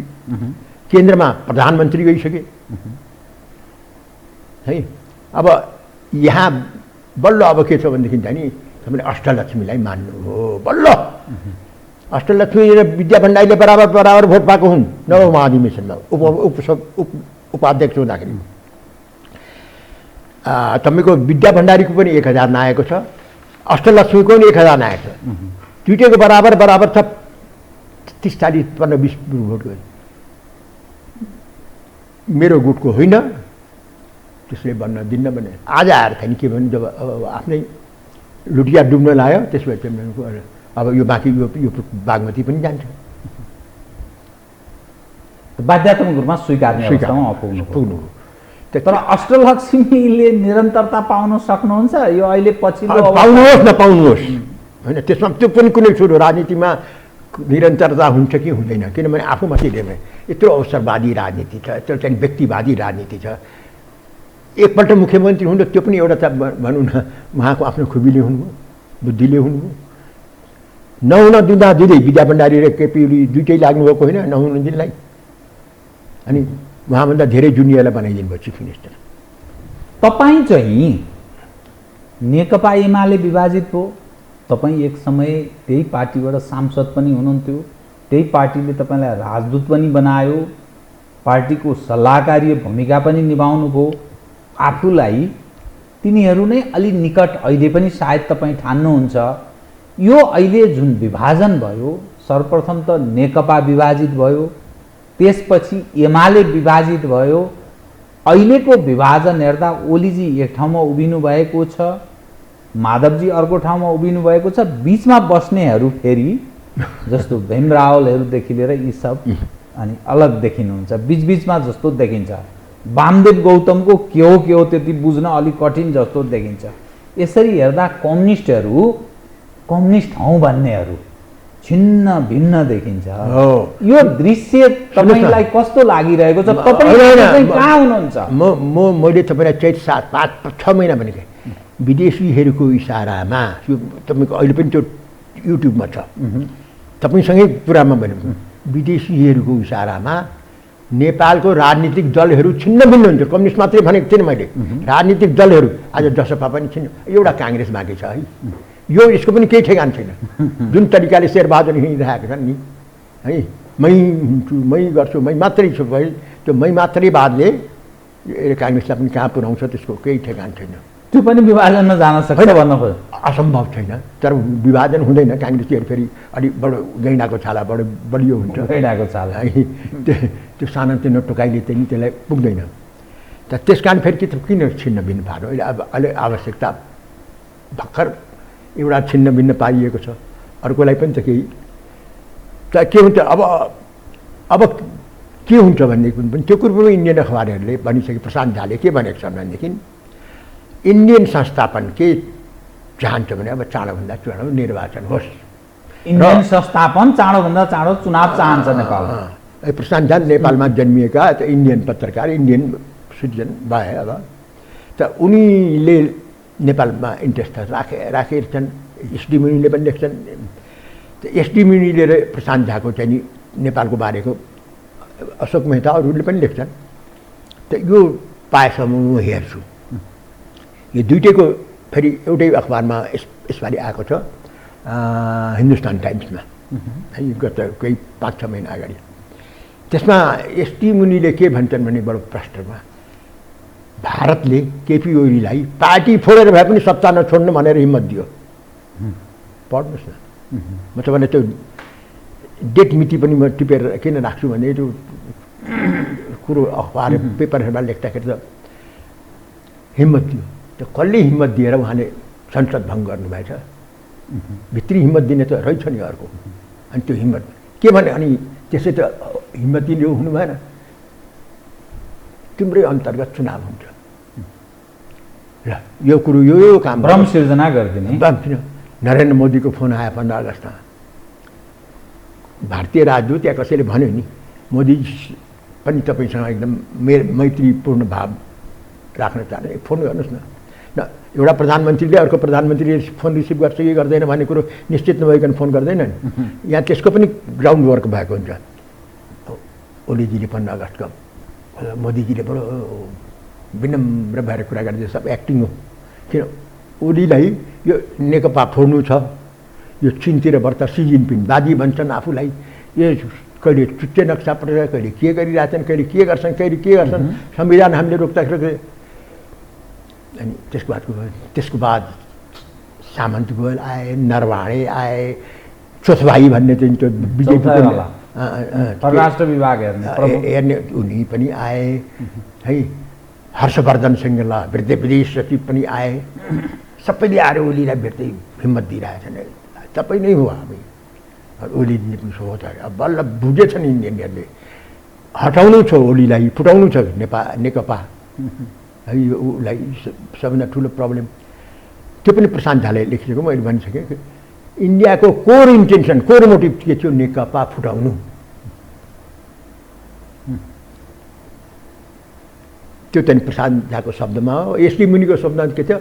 केन्द्रमा प्रधानमन्त्री गइसके है। अब यहाँ बल्ल अब के छ भनेदेखि चाहिँ नि तपाईँले अष्टलक्ष्मीलाई मान्नु हो। बल्ल अष्टलक्ष्मी र विद्या भण्डारीले बराबर भोट पाएको हुन् नव महाधिवेशनमा उपाध्यक्ष हुँदाखेरि। तपाईँको विद्या भण्डारीको पनि 1000 नआएको छ, अष्टलक्ष्मीको पनि 1000 नआएको छ। दुईटैको बराबर छ, 30-40 15-20 भोट गयो। मेरो गुटको होइन, त्यसले बन्न दिन्न भने आज आएर थियो नि। के भने जब आफ्नै लुटिया डुब्न लायो त्यसपछि अब यो बाँकी यो बागमती पनि जान्छ। बाध्यात्मक रूपमा स्वीकार्ने अवस्थामा पुग्नु। तर अष्टलक्ष्मीले निरन्तरता पाउन सक्नुहुन्छ यो अहिले पछिल्लो पाउनुहोस् नपाउनुहोस् होइन, त्यसमा त्यो पनि कुनै सुरु राजनीतिमा निरन्तरता हुन्छ कि हुँदैन। किनभने आफू मात्रै हेर्ने यत्रो अवसरवादी राजनीति छ, यत्रो चाहिँ व्यक्तिवादी राजनीति छ। एकपल्ट मुख्यमन्त्री हुनु त्यो पनि एउटा भनौँ न उहाँको आफ्नो खुबीले हुनुभयो, बुद्धिले हुनुभयो। नहुन दिँदै विद्या भण्डारी र केपी ओली दुइटै लाग्नुभएको होइन, नहुन दिनलाई अनि उहाँभन्दा धेरै जुनियरलाई बनाइदिनु भयो चिफ मिनिस्टर। तपाईँ चाहिँ नेकपा एमाले विभाजित भयो, तपाईँ एक समय त्यही पार्टीबाट सांसद पनि हुनुहुन्थ्यो, त्यही पार्टीले तपाईँलाई राजदूत पनि बनायो, पार्टीको सल्लाहकारी भूमिका पनि निभाउनु भयो। आफूलाई तिनीहरू नै अलि निकट अहिले पनि सायद तपाईँ ठान्नुहुन्छ। यो अहिले जुन विभाजन भयो, सर्वप्रथम त नेकपा विभाजित भयो, त्यसपछि एमाले विभाजित भयो। अहिलेको विभाजन हेर्दा ओलीजी एक ठाउँमा उभिनु भएको छ, माधवजी अर्को ठाउँमा उभिनु भएको छ, बिचमा बस्नेहरू फेरि जस्तो भीम रावलहरूदेखि लिएर यी सब अनि अलग देखिनुहुन्छ, बिचबिचमा जस्तो देखिन्छ। वामदेव गौतमको के हो त्यति बुझ्न अलिक कठिन जस्तो देखिन्छ। यसरी हेर्दा कम्युनिस्टहरू कम्युनिस्ट हौँ भन्नेहरू छिन्न भिन्न देखिन्छ। यो दृश्य तपाईँलाई कस्तो लागिरहेको छ? तपाईँ कहाँ हुनुहुन्छ? मैले तपाईँलाई चैत 7-5-6 महिना भनेको विदेशीहरूको इसारामा तपाईँको अहिले पनि त्यो युट्युबमा छ, तपाईँसँगै कुरामा भनेको विदेशीहरूको इसारामा नेपालको राजनीतिक दलहरू छिन्न भिन्न हुन्छ। कम्युनिस्ट मात्रै भनेको थिएन मैले, राजनीतिक दलहरू आज जसपा पनि छिन्न, एउटा काङ्ग्रेस बाँकी छ है। यो यसको पनि केही ठेगान छैन। जुन तरिकाले शेरबहादुर हिँडिरहेका छन् नि है, मै हुन्छु, मै गर्छु, मै मात्रै छु भाइ, त्यो मै मात्रैवादले काङ्ग्रेसलाई पनि कहाँ पुर्याउँछ त्यसको केही ठेगान छैन। त्यो पनि विभाजनमा जान सक्छ भन्नु खोज असम्भव छैन। तर विभाजन हुँदैन, काङ्ग्रेसीहरू फेरि अलिक बडो गैँडाको छाला बडो बलियो हुन्छ, गैँडाको छाला है। त्यो सानो टोकाइले चाहिँ त्यसलाई पुग्दैन। त त्यस कारण फेरि किन छिन्न भिन्न पार्नु? अहिले आवश्यकता भर्खर एउटा छिन्न भिन्न पारिएको छ, अर्कोलाई पनि त केही त के हुन्छ। अब के हुन्छ भनेदेखि पनि त्यो कुरो पनि इन्डियन अखबारहरूले भनिसके। प्रशान्त झाले के भनेको छ भनेदेखि इन्डियन संस्थापन के चाहन्छ भने अब चाँडोभन्दा चाँडो निर्वाचन होस्। इन्डियन संस्थापन चाँडोभन्दा चाँडो चुनाव चाहन्छ नेपाल। प्रशान्त झाल नेपालमा जन्मिएका इन्डियन पत्रकार, इन्डियन सिटिजन भए। अब त उनीले नेपालमा इन्ट्रेस्ट राखेर छन्, एसडी मुनिले पनि लेख्छन्, एसडी मुनिले र प्रशान्त झाको चाहिँ नि नेपालको बारेको अशोक मेहता अरूले पनि लेख्छन्। त यो पाएसम्म म हेर्छु। यो दुइटैको फेरि एउटै अखबारमा यसपालि आएको छ, हिन्दुस्तान टाइम्समा, है, गत केही 5-6 महिना अगाडि। त्यसमा एसडी मुनिले के भन्छन् भने बडो प्रष्टमा, भारतले केपी ओलीलाई पार्टी फोडेर भए पनि सत्ता नछोड्नु भनेर हिम्मत दियो। पढ्नुहोस् न। म तपाईँलाई त्यो डेट मिति पनि म टिपेर किन राख्छु भने त्यो कुरो अखबार पेपरहरूमा लेख्दाखेरि त हिम्मत दियो। त कसले हिम्मत दिएर उहाँले संसद भङ्ग गर्नुभएछ? भित्री हिम्मत दिने त रहेछ नि अर्को। अनि त्यो हिम्मत के भने, अनि त्यसै त हिम्मत दिने हुनु भएन, तिम्रै अन्तर्गत चुनाव हुन्छ र यो कुरो यो काम भ्रम सिर्जना गरिदिने। नरेन्द्र मोदीको फोन आयो 15 अगस्तमा। भारतीय राजदूत या कसैले भन्यो नि, मोदी पनि तपाईँसँग एकदम मैत्रीपूर्ण भाव राख्न चाहने, फोन गर्नुहोस् न। एउटा प्रधानमन्त्रीले अर्को प्रधानमन्त्रीले फोन रिसिभ गर्छ कि गर्दैन भन्ने कुरो निश्चित नभइकन फोन गर्दैन नि। यहाँ त्यसको पनि ग्राउन्ड वर्क भएको हुन्छ। ओलीजीले 15 अगस्तको मोदीजीले बडो विनम्र भएर कुरा गरिदिए, सब एक्टिङ हो। किन ओलीलाई यो नेकपा फोड्नु छ, यो चिनतिर बढ्ता सी जिनपिङ दादी भन्छन् आफूलाई, यो कहिले चुच्चे नक्सा परेर कहिले के गरिरहेछन्, कहिले के गर्छन्, कहिले के गर्छन्, संविधान हामीले रोक्दाखेरि। अनि त्यसको बाद सामन्त गोयल आए, नरवाणे आए, चोथभाइ भन्ने चाहिँ त्यो बिजेपी परराष्ट्र विभाग हेर्ने उनी पनि आए है। हर्षवर्धन श्रृङ्गला विदेश सचिव पनि आए। सबैले आएर ओलीलाई भेट्दै हिम्मत दिइरहेछन्, तपाईँ नै हो हामी। ओलीले पनि सोच अब बल्ल बुझेछन् इन्डियनहरूले, हटाउनु छ ओलीलाई, फुटाउनु छ नेकपा है। यो उसलाई सबभन्दा ठुलो प्रब्लम त्यो पनि प्रशान्त झाले लेखिसकेको मैले भनिसकेँ। इन्डियाको कोर इन्टेन्सन, कोर मोटिभ के थियो? नेकपा फुटाउनु। त्यो चाहिँ प्रशान्त झाको शब्दमा हो। एसडी मुनिको शब्दमा के थियो?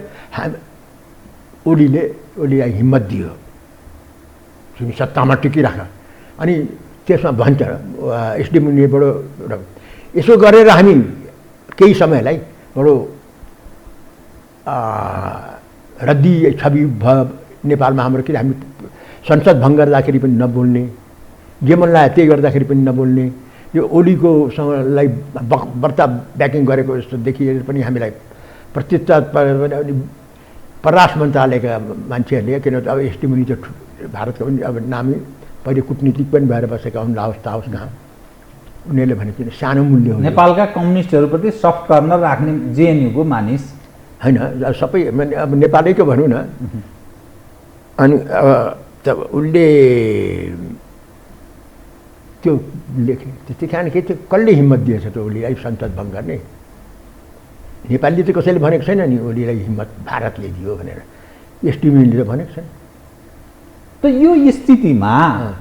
ओलीलाई हिम्मत दियो, तिमी सत्तामा टिकिराख। अनि त्यसमा भन्छ एसडी मुनिबाट यसो गरेर हामी केही समयलाई बडो रद्दी छवि भयो नेपालमा हाम्रो। कि हामी संसद भङ्ग गर्दाखेरि पनि नबोल्ने, जे मन लाग्यो त्यही गर्दाखेरि पनि नबोल्ने, यो ओलीको सँगलाई बर्ता ब्याकिङ गरेको जस्तो देखिएर पनि हामीलाई प्रत्युत्तर परराष्ट्र मन्त्रालयका मान्छेहरूले, किनभने अब एसडी मुनि त भारतको पनि अब नामी पहिले कुटनीतिक पनि भएर बसेका हुन्, लाओस ताओस कहाँ, उनीहरूले भने चाहिँ सानो मूल्य हो। नेपालका कम्युनिस्टहरूप्रति सफ्ट कर्नर राख्ने जेएनयूको मानिस होइन, सबै अब नेपालैको भनौँ न। अनि अब उसले त्यो लेखे, त्यति कारण के त्यो कसले हिम्मत दिएछ त ओलीलाई संसद भङ्ग गर्ने? नेपालीले त कसैले भनेको छैन नि ओलीलाई हिम्मत भारतले दियो भनेर, एसडी मुनिले त भनेको छैन। त यो स्थितिमा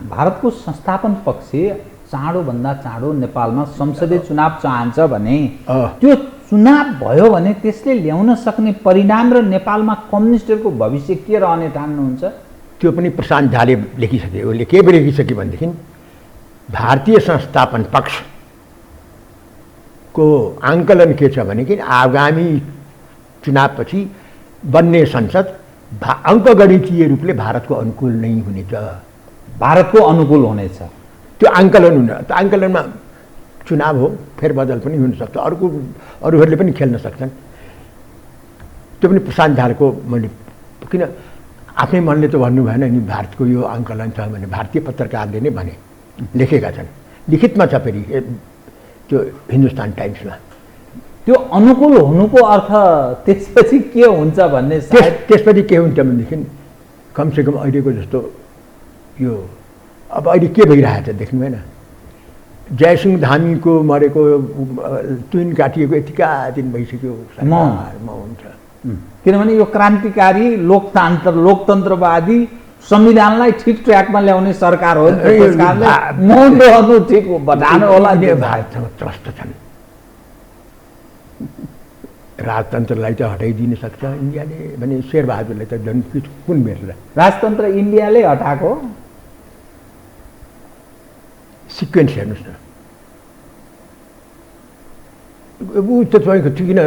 भारतको संस्थापन पक्ष चाँडोभन्दा चाँडो नेपालमा संसदीय चुनाव चाहन्छ भने त्यो चुनाव भयो भने त्यसले ल्याउन सक्ने परिणाम र नेपालमा कम्युनिस्टहरूको भविष्य के रहने ठान्नुहुन्छ? त्यो पनि प्रशान्त झाले लेखिसके। उसले के लेखिसके भनेदेखि भारतीय संस्थापन पक्षको आङ्कलन के छ भने कि आगामी चुनावपछि बन्ने संसद अङ्कगणितीय रूपले भारतको अनुकूल नै हुनेछ। भारतको अनुकूल हुनेछ त्यो आङ्कलन हुन। त्यो आङ्कलनमा चुनाव हो, फेरबदल पनि हुनसक्छ, अरूहरूले पनि खेल्न सक्छन्। त्यो पनि प्रशान्त झालको मैले किन आफ्नै मनले त भन्नु भएन नि भारतको यो आङ्कलन छ भने, भारतीय पत्रकारले नै भने लेखेका छन्, लिखितमा छ फेरि त्यो हिन्दुस्तान टाइम्समा। त्यो अनुकूल हुनुको अर्थ त्यसपछि के हुन्छ भन्ने त्यसपछि के हुन्छ भनेदेखि कमसेकम अहिलेको जस्तो यो अब अहिले के भइरहेछ देख्नु भएन? जयसिंह धामीको मरेको तुइन काटिएको यतिका दिन भइसक्यो, मौन छ। किनभने यो क्रान्तिकारी लोकतन्त्रवादी संविधानलाई ठिक ट्र्याकमा ल्याउने सरकार हो, मौन रहनु ठिक होला। भारतसँग त्रस्त छन्, राजतन्त्रलाई त हटाइदिन सक्छ इन्डियाले भने शेरबहादुरलाई त झन् कुन बेर राजतन्त्र इन्डियाले हटाएको सिक्वेन्स हेर्नुहोस् न, ऊ त तपाईँको किन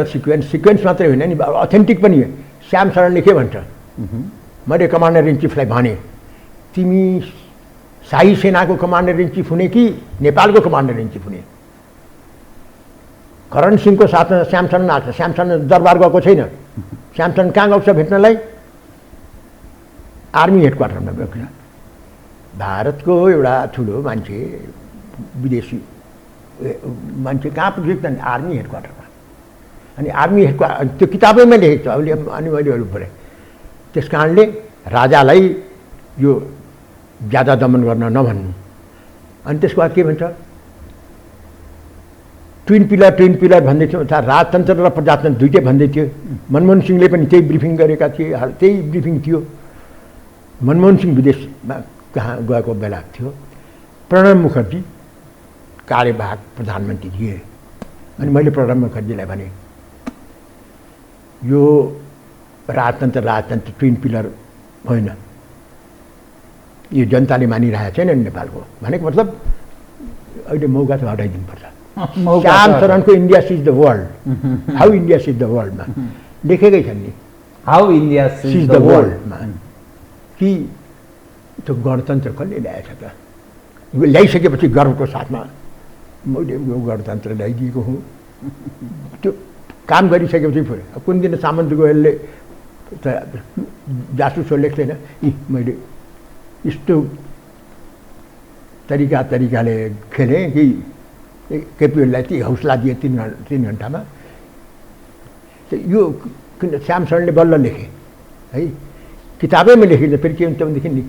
सिक्वेन्स मात्रै होइन नि, अथेन्टिक पनि हो। श्याम शरणले के भन्छ, मैले कमान्डर इन चिफलाई भने तिमी शाही सेनाको कमान्डर इन चिफ हुने कि नेपालको कमान्डर इन चिफ हुने? करण सिंहको साथमा श्याम शरण आएको छ, श्याम शरण दरबार गएको छैन। श्याम शरण कहाँ गएको छ भेट्नलाई? आर्मी हेडक्वार्टरमा गएको छ। भारतको एउटा ठुलो मान्छे विदेशी मान्छे कहाँ पुगेको त? आर्मी हेडक्वार्टरमा। अनि आर्मी हेडक्वार्टर त्यो किताबैमा लेखेको छ अहिले। अनि मैले अरू पढेँ। त्यस कारणले राजालाई यो ज्यादा दमन गर्न नभन्नु। अनि त्यसको बाद के भन्छ, ट्विन पिलर भन्दै थियो। राजतन्त्र र प्रजातन्त्र दुइटै भन्दै थियो। मनमोहन सिंहले पनि त्यही ब्रिफिङ गरेका थिए, त्यही ब्रिफिङ थियो। मनमोहन सिंह विदेशमा कहाँ गएको बेला थियो। प्रणब मुखर्जी कार्यवाहक प्रधानमन्त्री थिए। अनि मैले प्रणब मुखर्जीलाई भने यो राजतन्त्र ट्विन पिलर होइन, यो जनताले मानिरहेको छैन नेपालको। भनेको मतलब अहिले मौका छ, हटाइदिनुपर्छ। श्याम शरणको India sees the world, how India sees the वर्ल्डमा लेखेकै छन् नि, हाउ इन्डिया सिज द वर्ल्डमा। कि त्यो गणतन्त्र कसले ल्याएछ त? ल्याइसकेपछि गर्वको साथमा मैले यो गणतन्त्र ल्याइदिएको हुँ। त्यो काम गरिसकेपछि कुन दिन सामन्त गोयलले जासुसो लेख्दैन, मैले यस्तो तरिकाले खेलेँ कि केपीओलीलाई ती हौसला दिए 3 घन्टामा। यो श्याम शरणले बल्ल लेखे है, किताबैमा लेखिन्छ। फेरि के हुन्छ भनेदेखि नि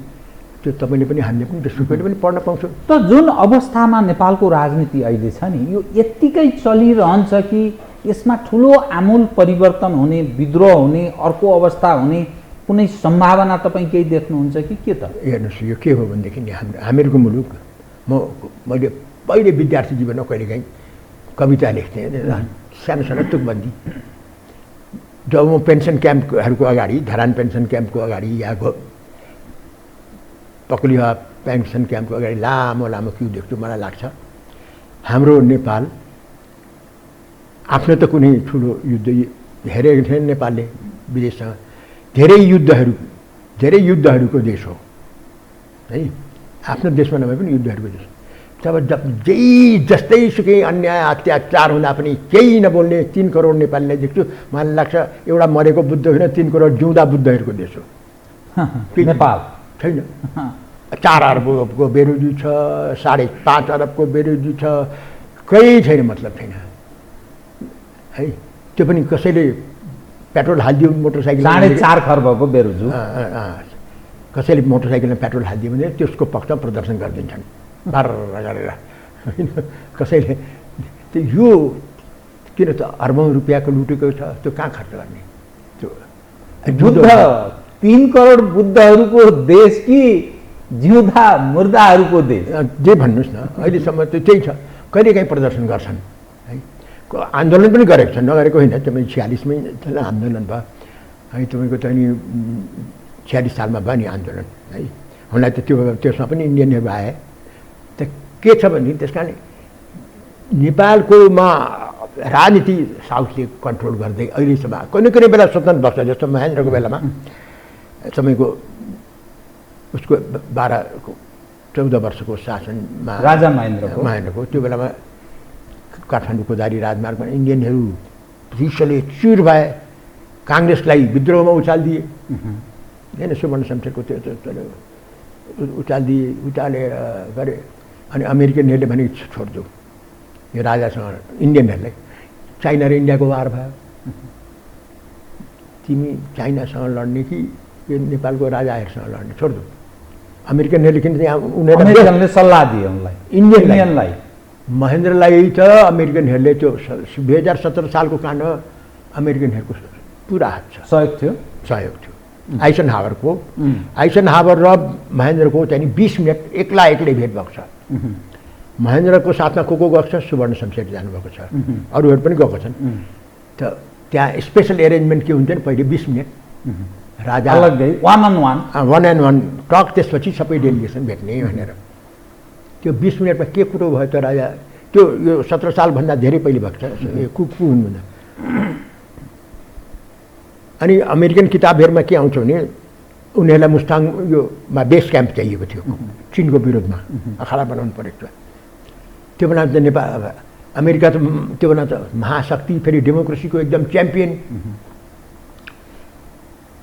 त्यो तपाईँले पनि हामीले पनि त्यसको पनि पढ्न पाउँछौँ। त जुन अवस्थामा नेपालको राजनीति अहिले छ नि, यो यत्तिकै चलिरहन्छ कि यसमा ठुलो आमूल परिवर्तन हुने, विद्रोह हुने, अर्को अवस्था हुने कुनै सम्भावना तपाईँ केही देख्नुहुन्छ कि के त? हेर्नुहोस्, यो के हो भनेदेखि नि हामीहरूको मुलुक, मैले पहिले विद्यार्थी जीवनमा कहिलेकाहीँ कविता लेख्थेँ, सानो सानो तुकबन्दी। जब म पेन्सन क्याम्पहरूको अगाडि, धरान पेन्सन क्याम्पको अगाडि या पकलिया पेन्सन क्याम्पको अगाडि लामो लामो क्यु देख्छु, मलाई लाग्छ हाम्रो नेपाल आफ्नो त कुनै ठुलो युद्ध हेरेको थिएन नेपालले विदेशसँग। धेरै युद्धहरूको देश हो है, आफ्नो देशमा नभए पनि युद्धहरूको देश। तब जस्तै सुकै अन्याय अत्याचार हुँदा पनि केही नबोल्ने 3 करोड नेपालीलाई देख्छु। मलाई लाग्छ एउटा मरेको बुद्ध होइन, 3 करोड जिउँदा बुद्धहरूको देश हो नेपाल। छैन, 4 अरबको बेरोजी छ, 5.5 अरबको बेरोजी छ, केही छैन, मतलब छैन है। त्यो पनि कसैले पेट्रोल हालिदियो मोटरसाइकल, 4.5 खर्बको बेरोजु, कसैले मोटरसाइकलमा पेट्रोल हालिदियो भने त्यसको पक्षमा प्रदर्शन गरिदिन्छन् बार गरेर होइन। कसैले यो किन त अर्बौँ रुपियाँको लुटेको छ, त्यो कहाँ खर्च गर्ने? त्यो बुद्ध 3 करोड बुद्धहरूको देश कि जिउँदा मुर्दाहरूको देश? जे भन्नुहोस् न, अहिलेसम्म त त्यही छ। कहिलेकाहीँ प्रदर्शन गर्छन् है, आन्दोलन पनि गरेको छन्, नगरेको होइन। तपाईँ 46मै आन्दोलन भयो है, तपाईँको त नि 46 सालमा भयो नि आन्दोलन है। हुनलाई त त्यसमा पनि इन्डियनहरू आए। त के छ भने त्यस कारण नेपालकोमा राजनीति साउथले कन्ट्रोल गर्दै अहिलेसम्म कुनै बेला स्वतन्त्र बस्छ। जस्तो महेन्द्रको बेलामा तपाईँको उसको 12-14 वर्षको शासनमा, राजा महेन्द्रको त्यो बेलामा काठमाडौँको दारी राजमार्गमा इन्डियनहरू रिसले चुर भए, काङ्ग्रेसलाई विद्रोहमा उचालिदिए होइन। सुवर्ण शमशेरको त्यो उचालेर गरे। अनि अमेरिकनहरूले भने छोडिदेऊ यो राजासँग, इन्डियनहरूलाई। चाइना र इन्डियाको वार भयो। तिमी चाइनासँग लड्ने कि यो नेपालको राजाहरूसँग लड्ने? छोडिदेऊ। अमेरिकनहरूले किन यहाँ उनीहरूले सल्लाह दिए उनलाई, इन्डियनलाई। महेन्द्रलाई त अमेरिकनहरूले त्यो 2017 सालको काण्ड अमेरिकनहरूको पुरा हात छ, सहयोग थियो। आइसनहावर र महेन्द्रको चाहिँ 20 मिनट एक्लै भेट भएको छ। महेन्द्रको साथमा को गएको छ? सुवर्ण शमशेर जानुभएको छ, अरूहरू पनि गएको छन्। त त्यहाँ स्पेसल एरेन्जमेन्ट के हुन्थ्यो नि, पहिले 20 मिनट राजा अलग्गै 1 on 1 टक, त्यसपछि सबै डेलिगेसन भेट्ने भनेर। त्यो 20 मिनटमा के कुरो भयो त राजा, त्यो यो 17 सालभन्दा धेरै पहिले भएको छ। को हुनुहुन्न। अनि अमेरिकन किताबहरूमा के आउँछ भने उनीहरूलाई मुस्ताङ योमा बेस क्याम्प चाहिएको थियो चिनको विरोधमा, अखाडा बनाउनु परेको थियो। त्यो बेला त नेपाल अमेरिका त त्यो बेला त महाशक्ति, फेरि डेमोक्रेसीको एकदम च्याम्पियन।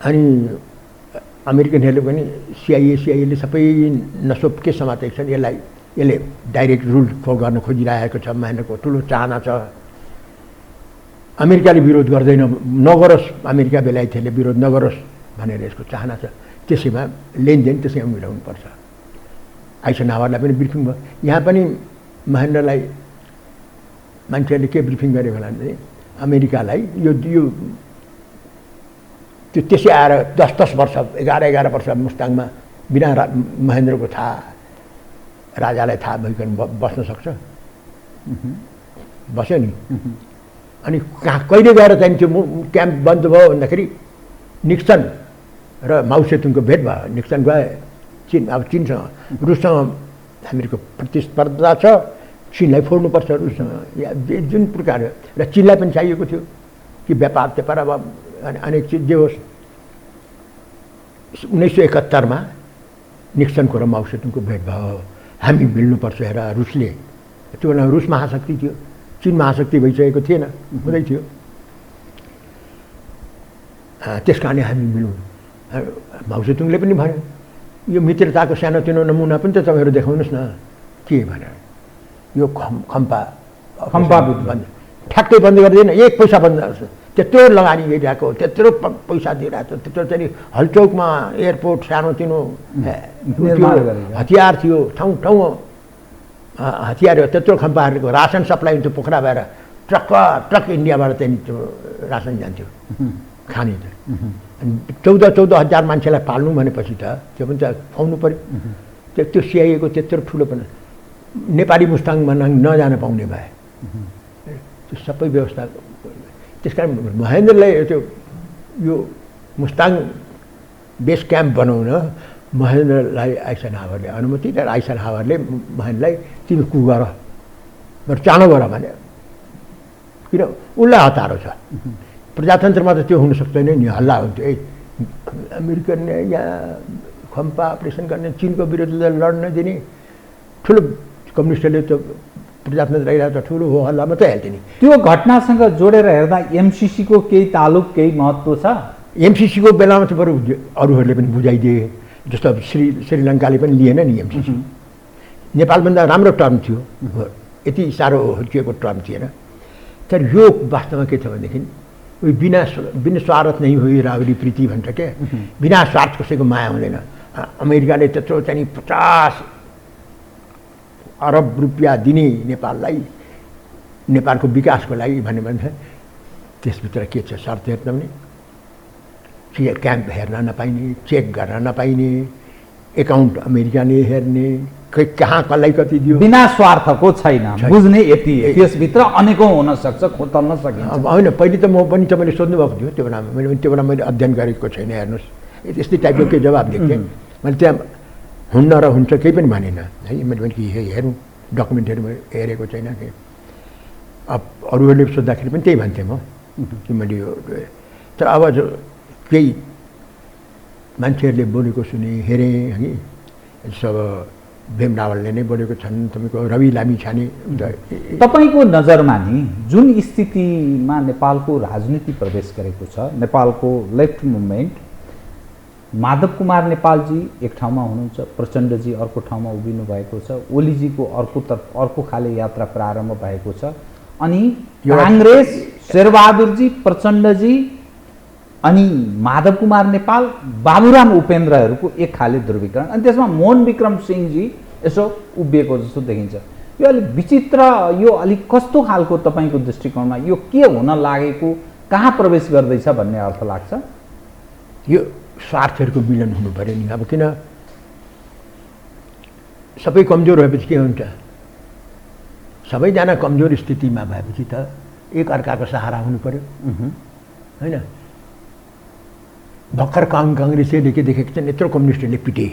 अनि अमेरिकनहरूले पनि सिआइएले सबै नसोप के समातेको छन्, यसले डाइरेक्ट रुल गर्न खोजिरहेको छ, महेन्द्रको ठुलो चाहना छ। अमेरिकाले विरोध गर्दैन, नगरोस्, अमेरिका बेलायतहरूले विरोध नगरोस् भनेर यसको चाहना छ। त्यसैमा लेनदेन त्यसैमा मिलाउनुपर्छ। आइसनहावरलाई पनि ब्रिफिङ भयो। यहाँ पनि महेन्द्रलाई मान्छेहरूले के ब्रिफिङ गरे होला भने अमेरिकालाई यो त्यो त्यसै आएर 10 वर्ष 11 वर्ष मुस्ताङमा बिना महेन्द्रको थाहा, राजालाई थाहा भइकन बस्न सक्छ। बस्यो नि। अनि कहिले गएर चाहिँ त्यो क्याम्प बन्द भयो भन्दाखेरि निक्सन र माओसेतुङको भेट भयो। निक्सन गए चीनसँग, रुससँग हामीहरूको प्रतिस्पर्धा छ, चीनलाई फोड्नुपर्छ रुससँग, जुन प्रकार र चीनलाई पनि चाहिएको थियो कि व्यापार अब अनेक चिज जे होस्। 1971 निक्सनको र माओसेतुङको भेट भयो। हामी मिल्नुपर्छ हेर, रुसले, त्यो बेला रुस महाशक्ति थियो, चीन महाशक्ति भइसकेको थिएन, हुँदै थियो। त्यस कारणले हामी मिलौँ। माओसेतुङले पनि भन्यो यो मित्रताको सानोतिनो नमुना पनि त तपाईँहरू देखाउनुहोस् न के भनेर। यो खम्पा बन्द, ठ्याक्कै बन्द गरिदिएन, 1 पैसा बन्द, त्यत्रो लगानी गरिरहेको, त्यत्रो पैसा दिइरहेको, त्यत्रो चाहिँ हलचौकमा एयरपोर्ट सानोतिनो हतियार थियो, ठाउँ हतियार, त्यत्रो खम्पाहरूको रासन सप्लाई हुन्थ्यो, पोखरा भएर ट्रक इन्डियाबाट चाहिँ त्यो रासन जान्थ्यो खाने त। अनि 14,000 मान्छेलाई पाल्नु भनेपछि त त्यो पनि त खुवाउनु पऱ्यो। त्यो सिआइएको त्यत्रो ठुलो पनि नेपाली मुस्ताङमा नजान पाउने भए, त्यो सबै व्यवस्था। त्यस कारण महेन्द्रलाई यो मुस्ताङ बेस क्याम्प बनाउन महेन्द्रलाई आइसनहावरले अनुमति, र आइसनहावरले महेन्द्रलाई तिमी कु गर, चाँडो गर भने। किन उसलाई हतारो छ। प्रजातन्त्रमा त त्यो हुन सक्दैन नि, हल्ला हुन्थ्यो। अमेरिकनले यहाँ खम्पा अपरेसन गर्ने, चिनको विरुद्ध लड्न दिने, ठुलो कम्युनिस्टले त प्रजातन्त्र रहिरहेको त ठुलो हो हल्ला मात्रै हाल्थ्यो नि। त्यो घटनासँग जोडेर हेर्दा एमसिसीको केही तालुक, केही महत्त्व छ। एमसिसीको बेलामा त बरु अरूहरूले पनि बुझाइदिए, जस्तो अब श्रीलङ्काले पनि लिएन नि एमसिसी। नेपालभन्दा राम्रो टर्म थियो, यति साह्रो हुर्किएको टर्म थिएन। तर यो वास्तवमा के छ भनेदेखि बिना स्वार्थ नै हो रावरी प्रीति भन्छ क्या, बिना स्वार्थ कसैको माया हुँदैन। अमेरिकाले त्यत्रो चाहिँ 50 अरब रुपियाँ दिने नेपाललाई, नेपालको विकासको लागि भन्यो भने त्यसभित्र के छ शर्त हेर्न पनि, क्याम्प हेर्न नपाइने, चेक गर्न नपाइने, एकाउन्ट अमेरिकाले हेर्ने, कहाँ कसलाई कति दियो, बिना स्वार्थको छैन, बुझ्ने यति। त्यसभित्र अनेकौँ हुन सक्छ, खोतल्न सकिन्छ। होइन, पहिले त म पनि तपाईँले सोध्नुभएको थियो त्यो बेलामा, त्यो बेला मैले अध्ययन गरेको छैन, हेर्नुहोस् यस्तै टाइपको केही जवाब दिएको थिएँ मैले। त्यहाँ हुन्न र हुन्छ केही पनि भनेन है। मैले भने कि हेरौँ, डकुमेन्टहरू मैले हेरेको छैन कि। अब अरूहरूले सोद्धाखेरि पनि त्यही भन्थेँ म कि मैले यो। तर अब केही मान्छेहरूले बोलेको सुने, हेरेँ है। सब भीम रावलले नै बोलेको छन्, तपाईँको रवि लामिछाने। तपाईँको नजरमा नि जुन स्थितिमा नेपालको राजनीति प्रवेश गरेको छ, नेपालको लेफ्ट मुभमेन्ट, माधव कुमार नेपालजी एक ठाउँमा हुनुहुन्छ, प्रचण्डजी अर्को ठाउँमा उभिनु भएको छ, ओलीजीको अर्को खाले यात्रा प्रारम्भ भएको छ, अनि काङ्ग्रेस शेरबहादुरजी, प्रचण्डजी अनि माधव कुमार नेपाल, बाबुराम उपेन्द्रहरूको एक खाले ध्रुवीकरण, अनि त्यसमा मोहन विक्रम सिंहजी यसो उभिएको जस्तो देखिन्छ। यो अलिक विचित्र, यो अलिक कस्तो खालको तपाईँको दृष्टिकोणमा यो के हुन लागेको, कहाँ प्रवेश गर्दैछ भन्ने अर्थ लाग्छ? यो स्वार्थहरूको मिलन हुनु पऱ्यो नि। अब किन सबै कमजोर भएपछि के हुन्छ, सबैजना कमजोर स्थितिमा भएपछि त एक अर्काको सहारा हुनु पऱ्यो होइन। भर्खर काङ्ग्रेसले के देखेको छन्, यत्रो कम्युनिस्टहरूले पिटे,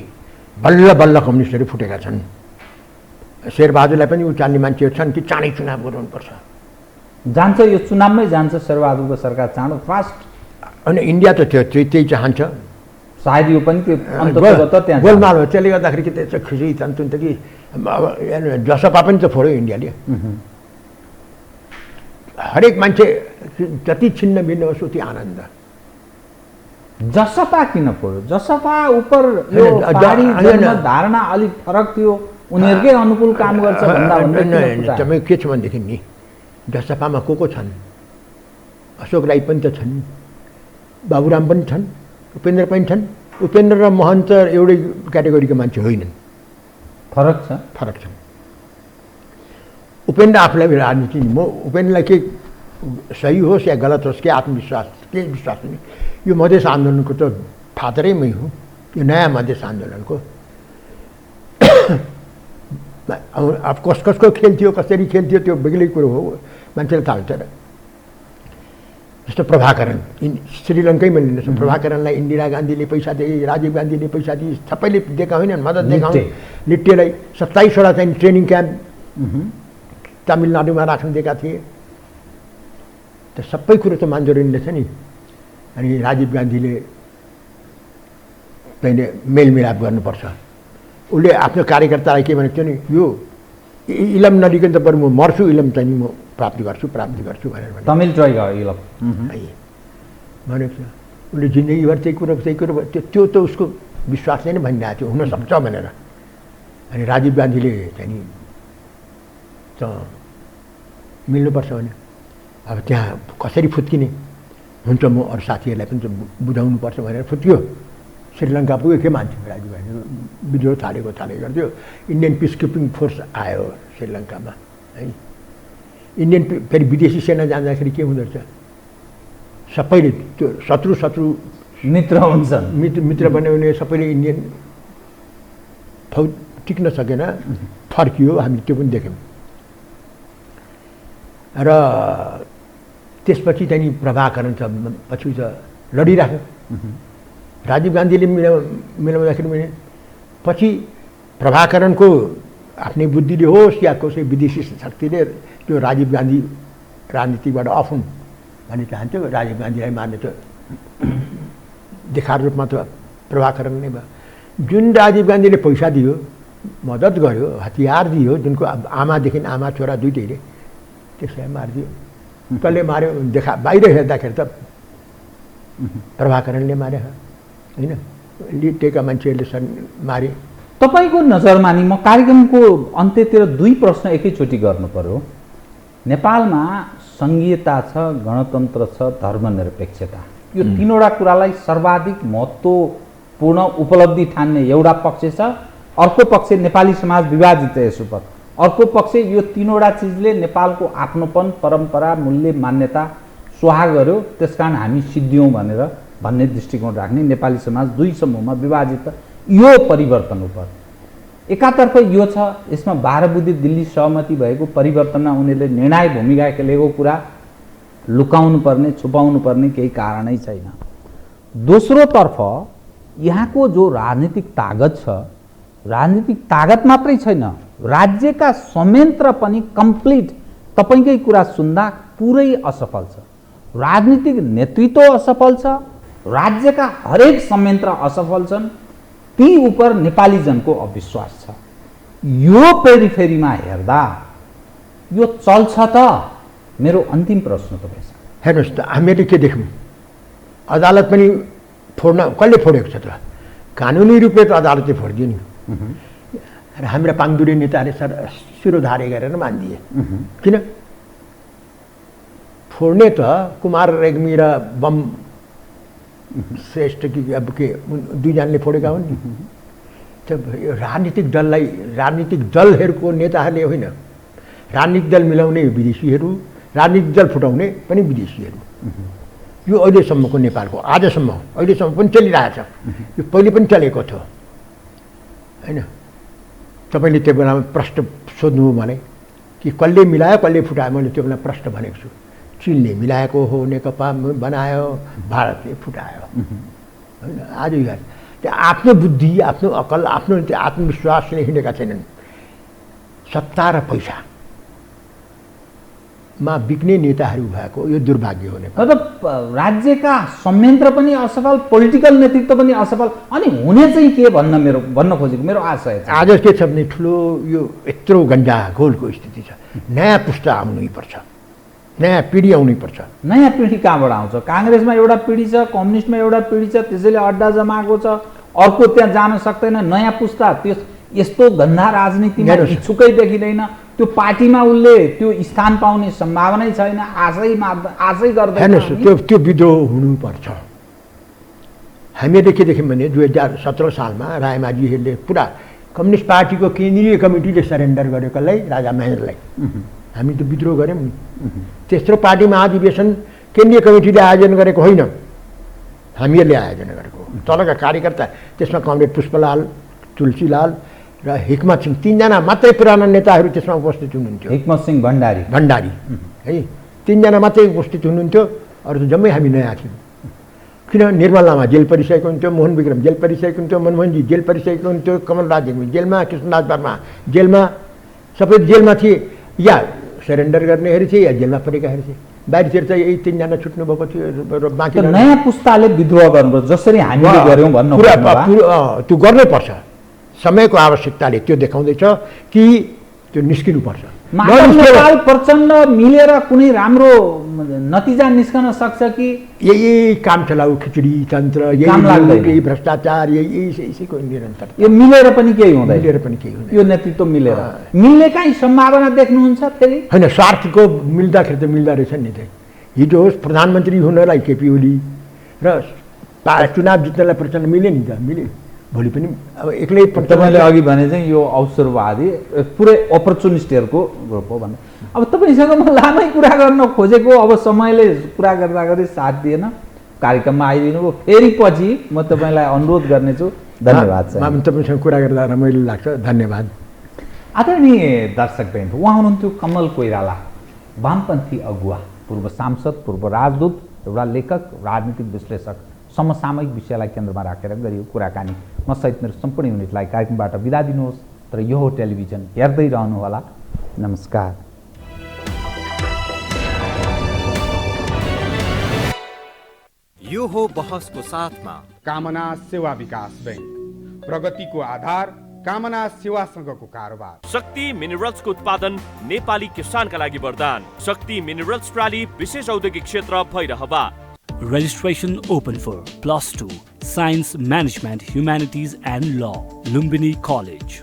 बल्ल बल्ल कम्युनिस्टहरू फुटेका छन्। शेरबहादुरलाई पनि उचाल्ने मान्छेहरू छन् कि चाँडै चुनाव गराउनुपर्छ। जान्छ यो चुनावमै जान्छ शेरबहादुरको सरकार चाँडो फास्ट। अनि इन्डिया त त्यही चाहन्छ। सायद यो पनि त्यो अन्तर्गत त्यहाँ गोलमाल हो। त्यसले गर्दाखेरि के त्यसो खुसी तन्तुन त कि अब जसपा पनि त फोड्यो इन्डियाले। हरेक मान्छे जति छिन्न भिन्न होस् उति आनन्द। जसपा किन फोड्यो? जसपा उपर यो पहाडी धारणा अलिक फरक थियो, उनीहरूकै अनुकूल काम गर्छ भन्दा तपाईँ के छ भनेदेखि नि जसपामा को छन्? अशोक राई पनि त छन्, बाबुराम पनि छन्, उपेन्द्र पनि छन्। उपेन्द्र र मोहन त एउटै क्याटेगोरीका मान्छे होइनन्, फरक छ। उपेन्द्र आफूलाई राजनीति म उपेन्द्रलाई के सही होस् या गलत होस् के आत्मविश्वास के विश्वास नहीं, यो मधेस आन्दोलनको त फादरै मै हुँ। यो नयाँ मधेस आन्दोलनको अब कसको खेल थियो, कसरी खेल थियो त्यो बेग्लै कुरो हो, मान्छेले थाहा हुन्छ। जस्तो प्रभाकरण श्रीलङ्कैमा लिनुहोस्, प्रभाकरणलाई इन्दिरा गान्धीले पैसा दिए, राजीव गान्धीले पैसा दिए, सबैले दिएका होइनन्, मद्दत दिएका हुन्। लिट्टेलाई 27वटा चाहिँ ट्रेनिङ क्याम्प तमिलनाडुमा राख्न दिएका थिए। त सबै कुरो त मान्जोरिनले छ नि। अनि राजीव गान्धीले तैँले मेलमिलाप गर्नुपर्छ। उसले आफ्नो कार्यकर्तालाई के भनेको थियो नि, यो इलम नलिकन त बरु म मर्छु, इलम चाहिँ म प्राप्ति गर्छु भनेर भने तमिल ट्राई गर्यो इलम भनेको थियो। उसले जिन्दगीभर त्यही कुरो त्यो त उसको विश्वासले नै भनिरहेको थियो हुनसक्छ भनेर। अनि राजीव गान्धीले चाहिँ नि त मिल्नुपर्छ भने अब त्यहाँ कसरी फुत्किने हुन्छ, म अरू साथीहरूलाई पनि बुझाउनुपर्छ भनेर फुत्कियो। श्रीलङ्का पुग्यो, के मान्छे राजीव गान्धी विद्रोह थाले गर्थ्यो। इन्डियन पिस किपिङ फोर्स आयो श्रीलङ्कामा है। इन्डियन फेरि विदेशी सेना जाँदाखेरि के हुँदो रहेछ, सबैले त्यो शत्रु मित्र हुन्छन्, मित्र बन्यो भने सबैले इन्डियन फौज टिक्न सकेन, फर्कियो। हामी त्यो पनि देख्यौँ। र त्यसपछि चाहिँ प्रभाकरण छ पछि त लडिराख्यो। राजीव गान्धीले मिलाउँदाखेरि भने पछि प्रभाकरणको आफ्नै बुद्धिले होस् या कसै विदेशी शक्तिले त्यो राजीव गान्धी राजनीतिबाट अफ हुन् भन्ने चाहन्थ्यो। राजीव गान्धीलाई मार्ने त देखार रूपमा त प्रभाकरण नै भयो। जुन राजीव गान्धीले पैसा दियो, मद्दत गर्यो, हतियार दियो, जुनको आमादेखि आमा छोरा दुइटैले, त्यसलाई मारिदियो। कसले मार्यो बाहिर हेर्दाखेरि त प्रभाकरणले मारे होइन, लिटेका मान्छेहरूले मारे। तपाईँको नजरमा नि म कार्यक्रमको अन्त्यतिर दुई प्रश्न एकैचोटि गर्नु पर्यो। नेपालमा सङ्घीयता छ, गणतन्त्र छ, धर्मनिरपेक्षता, यो तीनवटा कुरालाई सर्वाधिक महत्त्वपूर्ण उपलब्धि ठान्ने एउटा पक्ष छ। अर्को पक्ष नेपाली समाज विभाजित छ यस उप। अर्को पक्ष यो तीनवटा चिजले नेपालको आफ्नोपन, परम्परा, मूल्य, मान्यता स्वाहा गर्यो, त्यसकारण हामी सिद्धियौँ भन्ने दृष्टिकोण राख्ने नेपाली समाज दुई समूहमा विभाजित छ। यो परिवर्तन उप एकातर्फ यो छ, यसमा 12 बुँदे दिल्ली सहमति भएको परिवर्तनमा उनीहरूले निर्णायक भूमिका खेलेको कुरा लुकाउनु पर्ने, छुपाउनु पर्ने केही कारणै छैन। दोस्रोतर्फ यहाँको जो राजनीतिक तागत छ, राजनीतिक तागत मात्रै छैन, राज्यका संयन्त्र पनि कम्प्लिट तपाईँकै कुरा सुन्दा पुरै असफल छ। राजनीतिक नेतृत्व असफल छ, राज्यका हरेक संयन्त्र असफल छन्। ती उपर नेपाली जनको अविश्वास छ। यो पेरिफेरीमा हेर्दा यो चल्छ त? मेरो अन्तिम प्रश्न तपाईँसँग। हेर्नुहोस् त, हामीले के देख्यौँ, अदालत पनि फोड्न कसले फोडेको छ त? कानुनी रूपले त अदालतले फोडिदियो नि। र हाम्रा पाङदुरे नेताले शिरोधार्य गरेर मानिदिए। किन फोड्ने त कुमार रेग्मी र बम श्रेष्ठ कि अब के दुईजनाले फोडेका हुन् नि। त्यो राजनीतिक दलहरूको नेताहरूले होइन, राजनीतिक दल मिलाउने विदेशीहरू, राजनीतिक दल फुटाउने पनि विदेशीहरू। यो अहिलेसम्मको नेपालको अहिलेसम्म पनि चलिरहेछ। यो पहिले पनि चलेको थियो होइन। तपाईँले त्यो बेलामा प्रश्न सोध्नुभयो भने कि कसले मिलायो कसले फुटायो, मैले त्यो बेला प्रश्न भनेको छु। चीनले मिलाएको हो, नेकपा बनायो, भारतले फुटायो होइन। आज यो त्यो आफ्नो बुद्धि, आफ्नो अकल, आफ्नो आत्मविश्वासले हिँडेका छैनन्। सत्ता र पैसामा बिक्ने नेताहरू भएको यो दुर्भाग्य हो नेपाल। मतलब राज्यका संयन्त्र पनि असफल, पोलिटिकल नेतृत्व पनि असफल, अनि हुने चाहिँ के भन्न खोजेको मेरो आशय छ। आज के छ भने ठुलो यो यत्रो गण्डगोलको स्थिति छ। नयाँ पुस्ता आउनै पर्छ, नयाँ पिँढी आउनै पर्छ। नयाँ पिँढी कहाँबाट आउँछ? काङ्ग्रेसमा एउटा पिँढी छ, कम्युनिस्टमा एउटा पिँढी छ, त्यसैले अड्डा जमाएको छ, अर्को त्यहाँ जान सक्दैन। नयाँ पुस्ता त्यस यस्तो गन्दा राजनीतिमा इच्छुकै देखिँदैन। त्यो पार्टीमा उसले त्यो स्थान पाउने सम्भावनै छैन, आशै गर्दैन। हेर्नुहोस्, त्यो विद्रोह हुनुपर्छ। हामीले के देख्यौँ भने 2017 सालमा रायमाझीहरूले पुरा कम्युनिस्ट पार्टीको केन्द्रीय कमिटीले सरेन्डर गर्यो कसलाई? राजा महेन्द्रलाई। हामी त विद्रोह गऱ्यौँ नि। तेस्रो पार्टी महाधिवेशन केन्द्रीय कमिटीले आयोजन गरेको होइन, हामीहरूले आयोजना गरेको। तलका कार्यकर्ता त्यसमा कमरेड पुष्पलाल, तुलसीलाल र हिक्मत सिंह, तीनजना मात्रै पुराना नेताहरू त्यसमा उपस्थित हुनुहुन्थ्यो। हिक्मत सिंह भण्डारी है, तीनजना मात्रै उपस्थित हुनुहुन्थ्यो, अरू त जम्मै हामी नयाँ थियौँ। किन निर्मल लामा जेल परिसकेको हुन्थ्यो, मोहन विक्रम जेल परिसकेको हुन्थ्यो, मनमोहनजी जेल परिसकेको हुन्थ्यो, कमलराज जेलमा, कृष्णराज वर्मा जेलमा, सबै जेलमा थिए, या सरेन्डर गर्नेहरू थिए या जेलमा परेकाहरू थिए। बाहिरतिर चाहिँ यही तीनजना छुट्नुभएको थियो र बाँकी नयाँ पुस्ताले विद्रोह गर्नुपर्छ, जसरी हामीले गऱ्यौँ भन्नु त्यो गर्नैपर्छ। समयको आवश्यकताले त्यो देखाउँदैछ कि त्यो निस्किनुपर्छ। नेपाल प्रचण्ड मिलेर कुनै राम्रो नतिजा निस्कन सक्छ कि यही काम चलाऊ खिचडी तन्त्र, यही भ्रष्टाचार, यहीको निरन्तर? यो मिलेर पनि केही हुँदैन, यो नेतृत्व मिलेर मिल्ने काहीँ सम्भावना देख्नुहुन्छ फेरि? होइन, स्वार्थको मिल्दाखेरि त मिल्दो रहेछ नि। त हिजो प्रधानमन्त्री हुनलाई केपी ओली र चुनाव जित्नलाई प्रचण्ड मिले नि त, मिले। भोलि पनि अब एक्लै तपाईँले अघि भने चाहिँ यो अवसरवादी पुरै अपर्चुनिस्टहरूको ग्रुप हो भन्ने। अब तपाईँसँग म लामै कुरा गर्न खोजेको, अब समयले कुरा गर्दाखेरि साथ दिएन, कार्यक्रममा आइदिनु भयो। फेरि पछि म तपाईँलाई अनुरोध गर्नेछु। धन्यवाद। तपाईँसँग कुरा गर्दा रमाइलो लाग्छ, धन्यवाद। आदरणीय दर्शकवृन्द, उहाँ हुनुहुन्थ्यो कमल कोइराला, वामपन्थी अगुवा, पूर्व सांसद, पूर्व राजदूत, एउटा लेखक, राजनीतिक विश्लेषक। समसामयिक विषयलाई केन्द्रमा राखेर गरियो कुराकानी। म सहित मेरो सम्पूर्ण युनिटलाई कार्यक्रमबाट बिदा दिनुहोस्, तर यो हो टेलिभिजन, हेर्दै रहनुहोला। नमस्कार। यो हो बहसको साथमा कामना सेवा विकास बैंक, प्रगतिको आधार कामना सेवासँगको कारोबार। शक्ति मिनरल्सको उत्पादन नेपाली किसानका लागि वरदान। शक्ति मिनरल्स प्राली विशेष औद्योगिक क्षेत्र Bhairahawa. Registration open for +2 Science Management, Humanities and Law, Lumbini College.